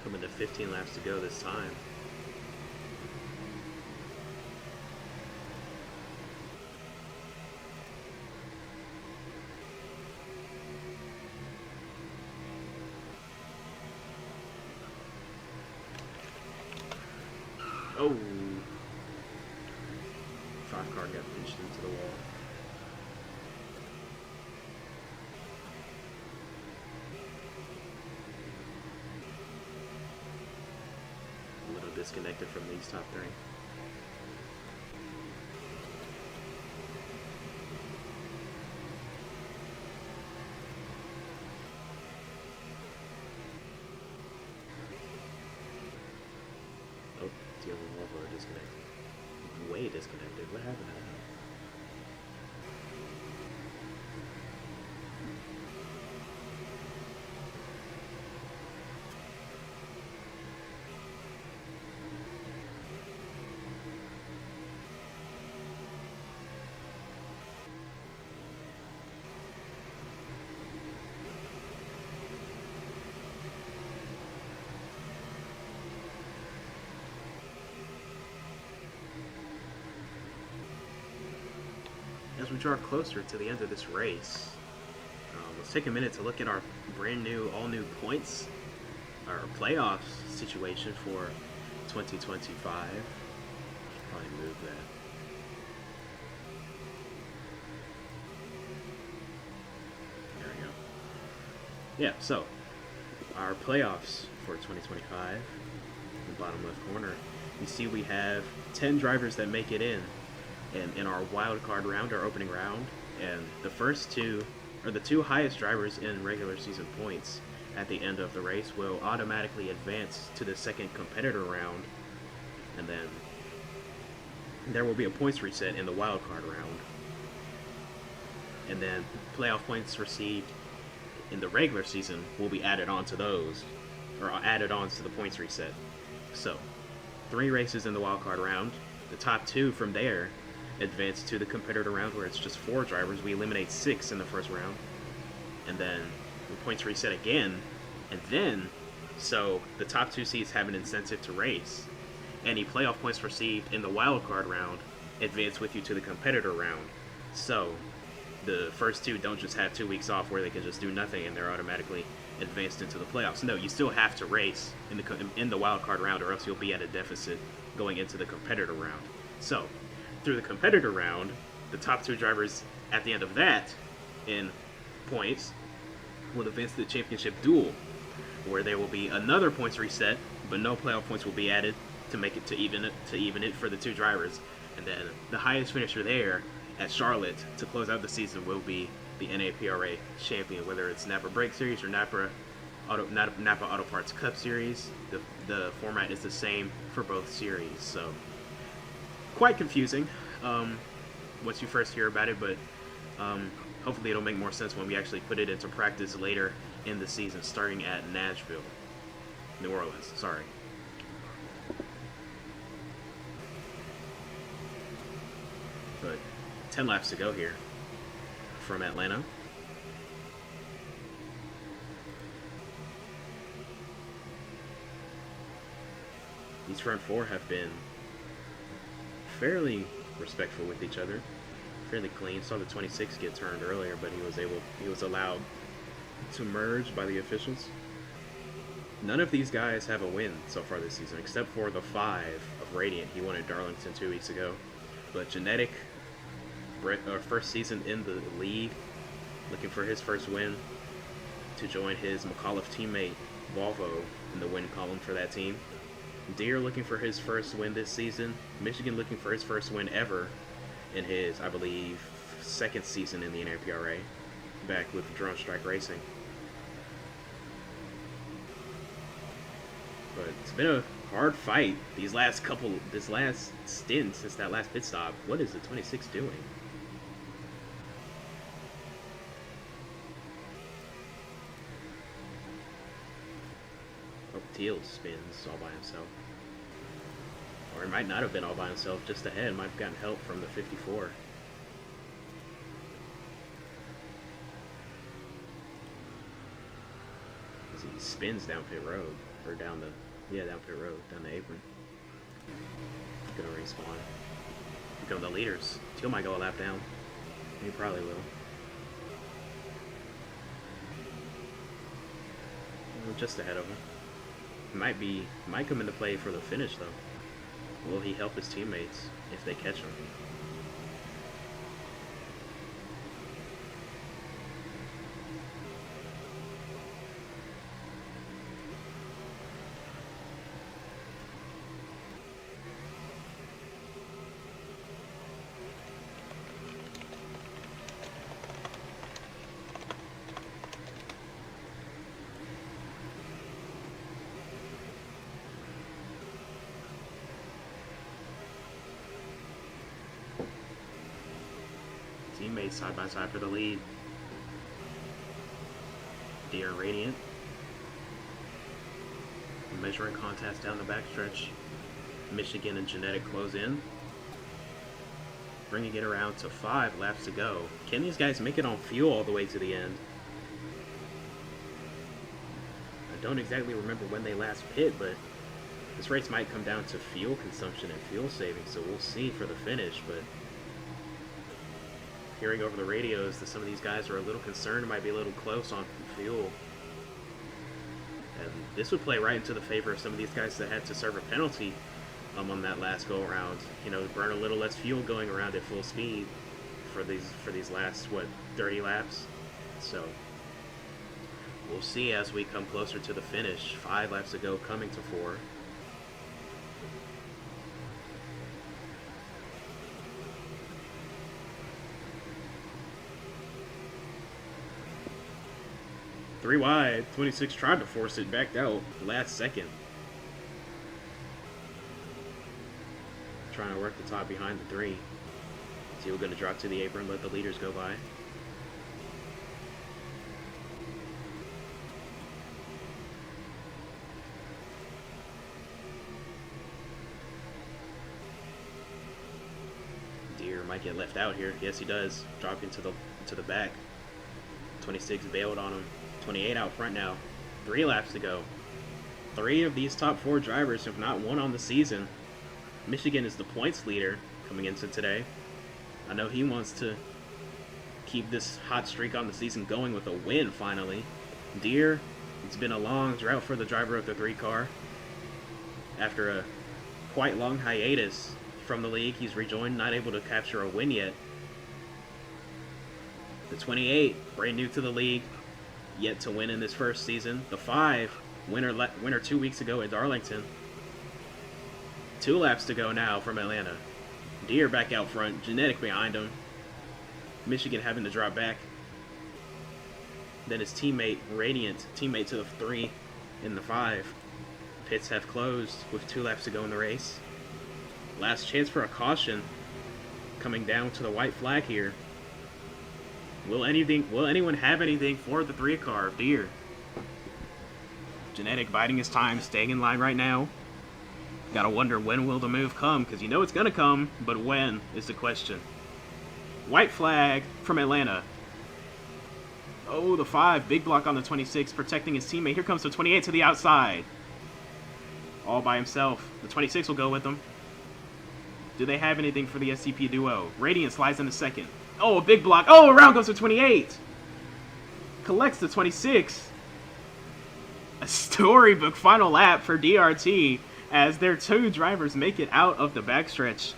Coming to 15 laps to go this time. Oh! 5 car got pinched into the wall. A little disconnected from these top 3. Oh, dealing with disconnected. Way disconnected. What happened to that? As we draw closer to the end of this race, let's take a minute to look at our brand new, all new points, our playoffs situation for 2025. Probably move that. There we go. Yeah, so our playoffs for 2025, in the bottom left corner, you see we have 10 drivers that make it in our wild card round, our opening round, and the first 2, or the 2 highest drivers in regular season points at the end of the race will automatically advance to the second competitor round, and then there will be a points reset in the wild card round, and then playoff points received in the regular season will be added on to those, or added on to the points reset. So 3 races in the wild card round, the top 2 from there advance to the competitor round, where it's just 4 drivers. We eliminate 6 in the first round, and then the points reset again, and then so the top 2 seeds have an incentive to race. Any playoff points received in the wild card round advance with you to the competitor round. So the first 2 don't just have 2 weeks off where they can just do nothing and they're automatically advanced into the playoffs. No, you still have to race in the wild card round, or else you'll be at a deficit going into the competitor round. So through the competitor round, the top 2 drivers at the end of that in points will advance to the championship duel, where there will be another points reset, but no playoff points will be added to make it to even it for the 2 drivers. And then the highest finisher there at Charlotte to close out the season will be the NAPRA champion, whether it's Napa Break Series or Napa Auto Parts Cup Series. The format is the same for both series, so quite confusing once you first hear about it, but hopefully it'll make more sense when we actually put it into practice later in the season, starting at New Orleans, sorry. But 10 laps to go here from Atlanta. These front 4 have been fairly respectful with each other, fairly clean. Saw the 26 get turned earlier, but he was allowed to merge by the officials. None of these guys have a win so far this season, except for the 5 of Radiant. He won at Darlington 2 weeks ago. But Genetic, first season in the league, looking for his first win to join his McAuliffe teammate Volvo in the win column for that team. Deere looking for his first win this season. Michigan looking for his first win ever in his, I believe, 2nd season in the NAPRA, back with Drone Strike Racing. But it's been a hard fight this last stint since that last pit stop. What is the 26 doing? Oh, Teal spins all by himself. Or it might not have been all by himself, just ahead. Might have gotten help from the 54. As he spins down pit road. Or down pit road, down the apron. Gonna respawn. Become the leaders. Teal might go a lap down. He probably will. Just ahead of him. Might come into play for the finish though. Will he help his teammates if they catch him? Teammates side by side for the lead. Deer and Radiant. Measuring contest down the backstretch. Michigan and Genetic close in. Bringing it around to 5 laps to go. Can these guys make it on fuel all the way to the end? I don't exactly remember when they last pit, but this race might come down to fuel consumption and fuel saving, so we'll see for the finish. But hearing over the radios that some of these guys are a little concerned, might be a little close on fuel. And this would play right into the favor of some of these guys that had to serve a penalty on that last go around. You know, burn a little less fuel going around at full speed for these last 30 laps. So we'll see as we come closer to the finish. 5 laps to go, coming to 4. Three wide. 26 tried to force it, backed out last second. Trying to work the top behind the 3. So we're going to drop to the apron, let the leaders go by. Deer might get left out here. Yes, he does. Dropping to the back. 26 bailed on him. 28 out front now. 3 laps to go. 3 of these top 4 drivers have not won on the season. Michigan is the points leader coming into today. I know he wants to keep this hot streak on the season going with a win finally. Deer, it's been a long drought for the driver of the 3 car. After a quite long hiatus from the league, he's rejoined, not able to capture a win yet. The 28, brand new to the league, yet to win in this first season. The 5, winner 2 weeks ago at Darlington. 2 laps to go now from Atlanta. Deer back out front, Genetic behind him. Michigan having to drop back. Then his teammate, Radiant, teammate to the 3 in the 5. Pits have closed with 2 laps to go in the race. Last chance for a caution coming down to the white flag here. Will anyone have anything for the 3 car of Deer? Genetic biding his time, staying in line right now. Gotta wonder, when will the move come? Because you know it's gonna come, but when is the question. White flag from Atlanta. Oh, the 5, big block on the 26, protecting his teammate. Here comes the 28 to the outside. All by himself. The 26 will go with him. Do they have anything for the SCP duo? Radiant slides in the second. Oh, a big block. Oh, around goes the 28. Collects the 26. A storybook final lap for DRT as their 2 drivers make it out of the backstretch.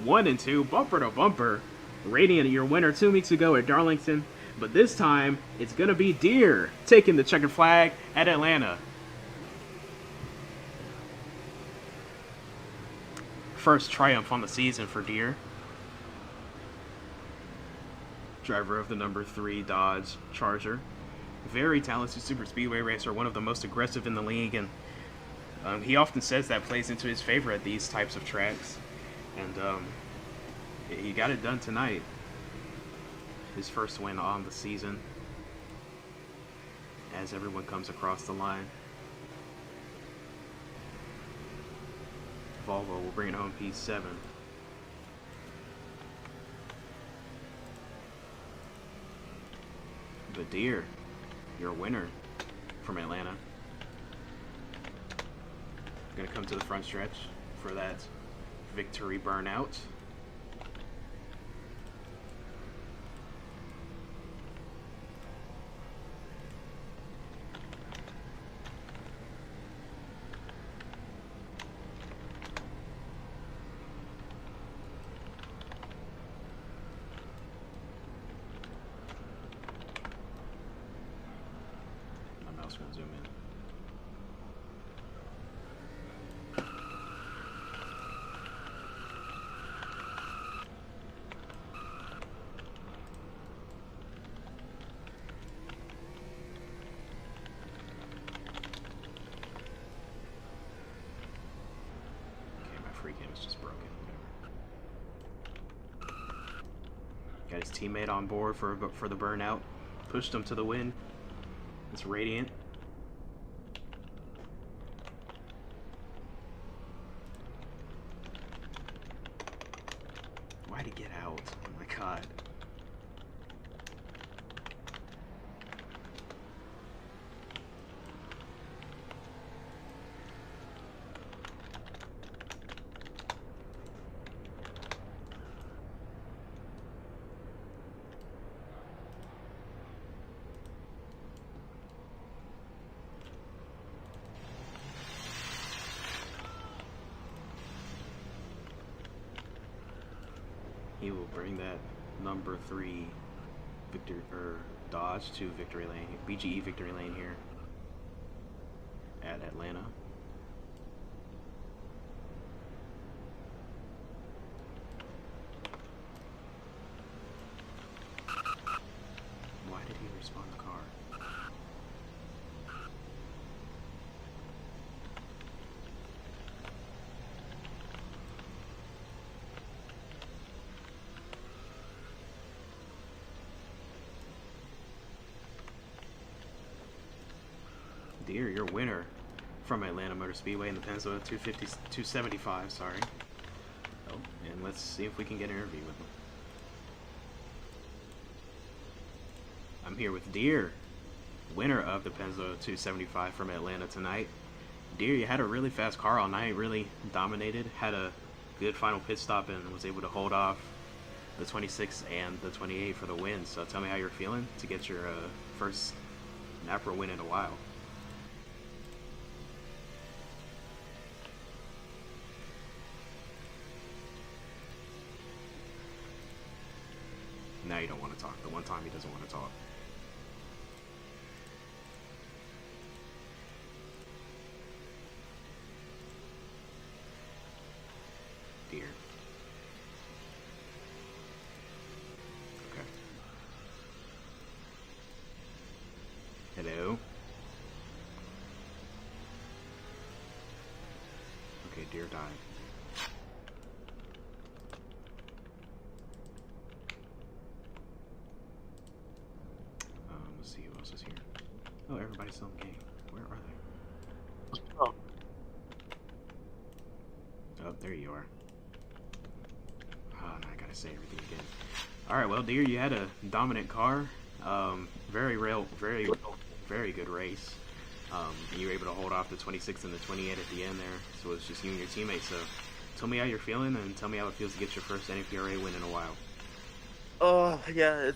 1 and 2, bumper to bumper. Radiant, your winner 2 weeks ago at Darlington. But this time, it's going to be Deer taking the checkered flag at Atlanta. First triumph on the season for Deer. Driver of the number 3 Dodge Charger. Very talented super speedway racer, one of the most aggressive in the league, and he often says that plays into his favor at these types of tracks. And he got it done tonight. His first win on the season as everyone comes across the line. Volvo will bring it home P7. The Deer, your winner from Atlanta. Gonna come to the front stretch for that victory burnout. this one zoom in. Free cam is just broken. Whatever. Got his teammate on board for the burnout. Pushed him to the win. It's Radiant. Why'd he get out? Oh my god. He will bring that number 3 Dodge to victory lane, BGE victory lane here at Atlanta. Why did he respawn the car? Deer, your winner from Atlanta Motor Speedway in the Pennzoil 275, sorry. Oh, and let's see if we can get an interview with him. I'm here with Deer, winner of the Pennzoil 275 from Atlanta tonight. Deer, you had a really fast car all night, really dominated, had a good final pit stop and was able to hold off the 26 and the 28 for the win. So tell me how you're feeling to get your first NAPRA win in a while. Now you don't want to talk. The one time he doesn't want to talk. Dear. Okay. Hello? Okay, Deer died. Let's see who else is here. Oh, everybody's still in the game. Where are they? Oh. Oh, there you are. Oh, now I gotta say everything again. Alright, well, Deer, you had a dominant car. Very good race. You were able to hold off the 26 and the 28 at the end there. So it's just you and your teammates. So tell me how you're feeling and tell me how it feels to get your first NAPRA win in a while. Yeah, it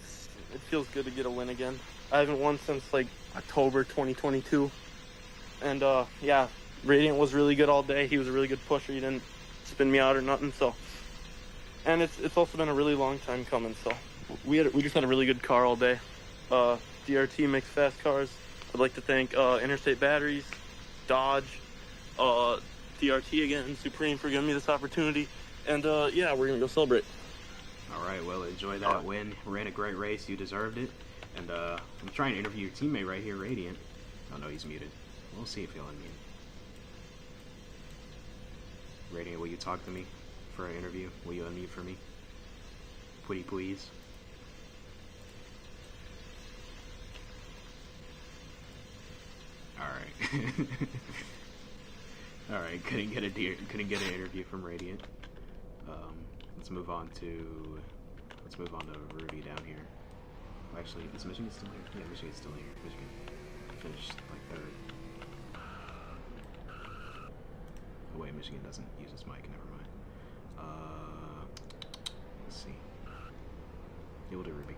feels good to get a win again. I haven't won since like October 2022. And yeah, Radiant was really good all day. He was a really good pusher. He didn't spin me out or nothing. So, and it's also been a really long time coming. So we just had a really good car all day. DRT makes fast cars. I'd like to thank Interstate Batteries, Dodge, DRT again, Supreme for giving me this opportunity. And yeah, we're gonna go celebrate. All right, well, enjoy that win. Ran a great race. You deserved it. And I'm trying to interview your teammate right here, Radiant. Oh, no, he's muted. We'll see if he'll unmute. Radiant, will you talk to me for an interview? Will you unmute for me? Pretty please. All right. All right, couldn't get an interview from Radiant. Let's move on to Ruby down here. Well, actually, is Michigan still here? Yeah, Michigan's still here. Michigan finished like 3rd. Oh wait, Michigan doesn't use his mic. Never mind. Let's see. You'll do Ruby.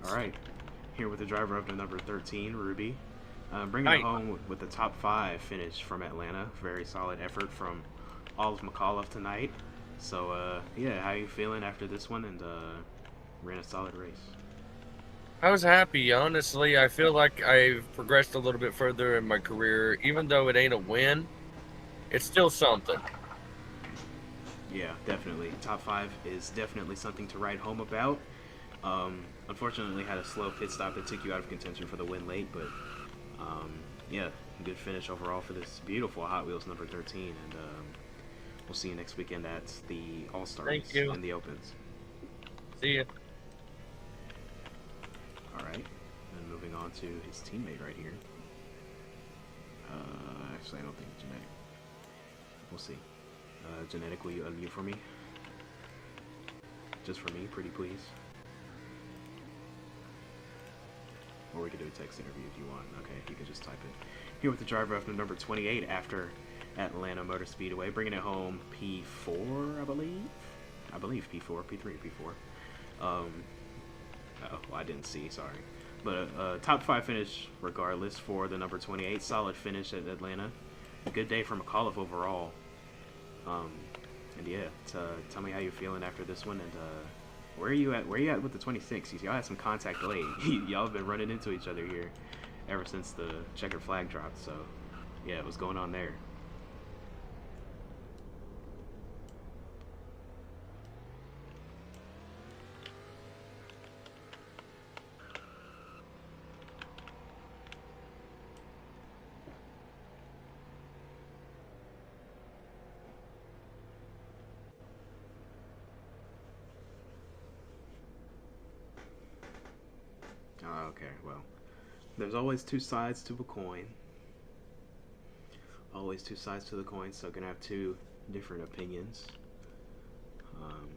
All right, here with the driver of the number 13, Ruby. Bringing it home with the top 5 finish from Atlanta. Very solid effort from all of McAuliffe tonight. So yeah, how you feeling after this one? And ran a solid race. I was happy, honestly. I feel like I've progressed a little bit further in my career. Even though it ain't a win, it's still something. Yeah, definitely. Top five is definitely something to write home about. Unfortunately, had a slow pit stop that took you out of contention for the win late, but um, yeah, good finish overall for this beautiful Hot Wheels number 13, and we'll see you next weekend at the All Thank Stars you. in the Opens. See ya. All right, and moving on to his teammate right here. Actually, I don't think it's Genetic. We'll see. Genetic, will you unmute for me? Just for me, pretty please. Or we could do a text interview if you want. Okay, you can just type it. Here with the driver of the number 28 after Atlanta Motor Speedway, bringing it home P4, I believe. I believe P4, P3, P4. Oh, well, I didn't see. Sorry. But top five finish regardless for the number 28. Solid finish at Atlanta. A good day for McAuliffe overall. And yeah, tell me how you're feeling after this one, and where are you at? Where are you at with the 26? Y'all had some contact late. Y'all have been running into each other here ever since the checkered flag dropped. So yeah, what's going on there? Oh, okay, well, there's always two sides to a coin. Always two sides to the coin, so gonna have two different opinions.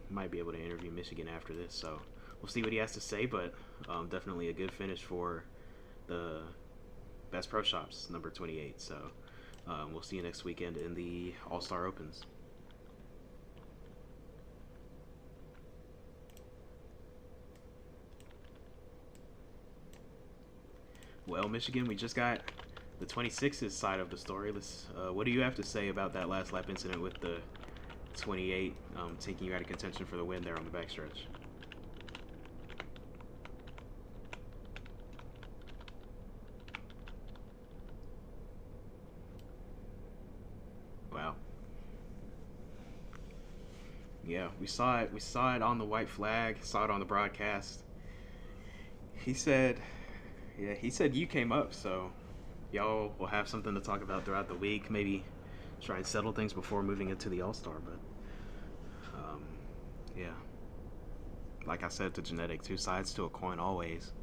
Might be able to interview Michigan after this, so we'll see what he has to say. But definitely a good finish for the Best Pro Shops number 28. So we'll see you next weekend in the All Star Opens. Well, Michigan, we just got the 26's side of the story. What do you have to say about that last lap incident with the 28 taking you out of contention for the win there on the backstretch? Wow. Yeah, we saw it. We saw it on the white flag. Saw it on the broadcast. He said, "Yeah, he said you came up, so y'all will have something to talk about throughout the week. Maybe try and settle things before moving into the All Star." But yeah, like I said to Genetic, two sides to a coin always.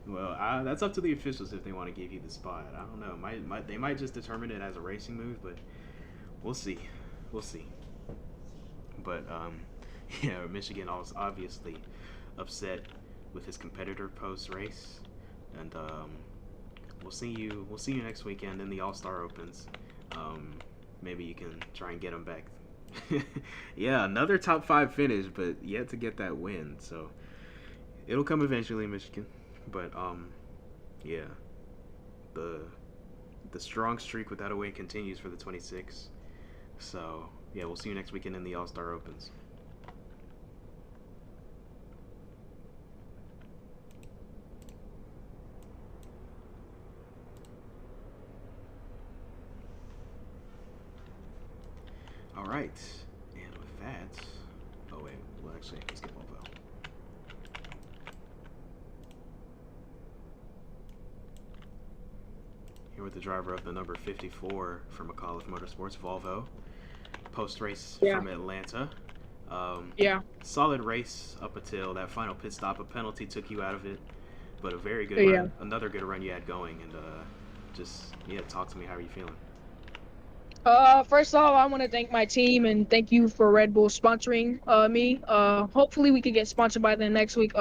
Well, that's up to the officials if they want to give you the spot. I don't know. They might just determine it as a racing move, but we'll see. We'll see. But yeah, Michigan was obviously upset with his competitor post race, and we'll see you. We'll see you next weekend in the All Star Opens. Um, Maybe you can try and get him back. Yeah, another top five finish, but yet to get that win. So it'll come eventually, Michigan. But yeah, the the strong streak without a win continues for the 26. So yeah, we'll see you next weekend in the All Star Opens. All right, and with that, oh wait, well actually, let's get Volvo. Here with the driver of the number 54 from McAuliffe Motorsports, Volvo. Post race Yeah, from Atlanta. yeah, Solid race up until that final pit stop. A penalty took you out of it, but a very good yeah. run. Another good run you had going, and just yeah, talk to me. How are you feeling? First off, I want to thank my team and thank you for Red Bull sponsoring me. Hopefully we could get sponsored by them next week.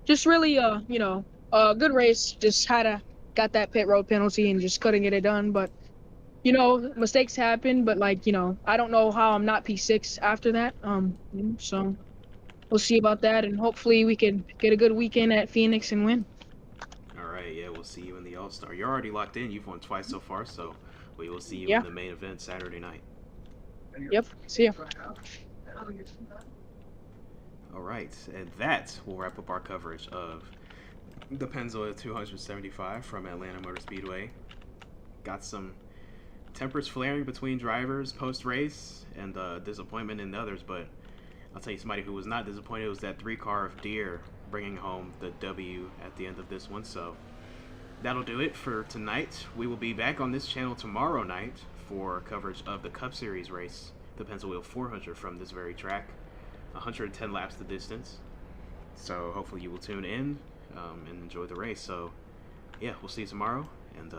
Just really good race. Just had a got that pit road penalty and just couldn't get it done. But you know, mistakes happen, but like, you know, I don't know how I'm not P6 after that. So we'll see about that, and hopefully we can get a good weekend at Phoenix and win. All right, yeah, we'll see you in the All Star. You're already locked in. You've won twice so far, so we will see you in Yeah. the main event Saturday night. Yep. See ya. All right, and that will wrap up our coverage of the Pennzoil 275 from Atlanta Motor Speedway. Got some tempers flaring between drivers post race and disappointment in others, but I'll tell you somebody who was not disappointed was that 3-car of Deere bringing home the W at the end of this one. So that'll do it for tonight. We will be back on this channel tomorrow night for coverage of the Cup Series race, the Pennzoil 400 from this very track. 110 laps the distance. So hopefully you will tune in and enjoy the race. So yeah, we'll see you tomorrow, and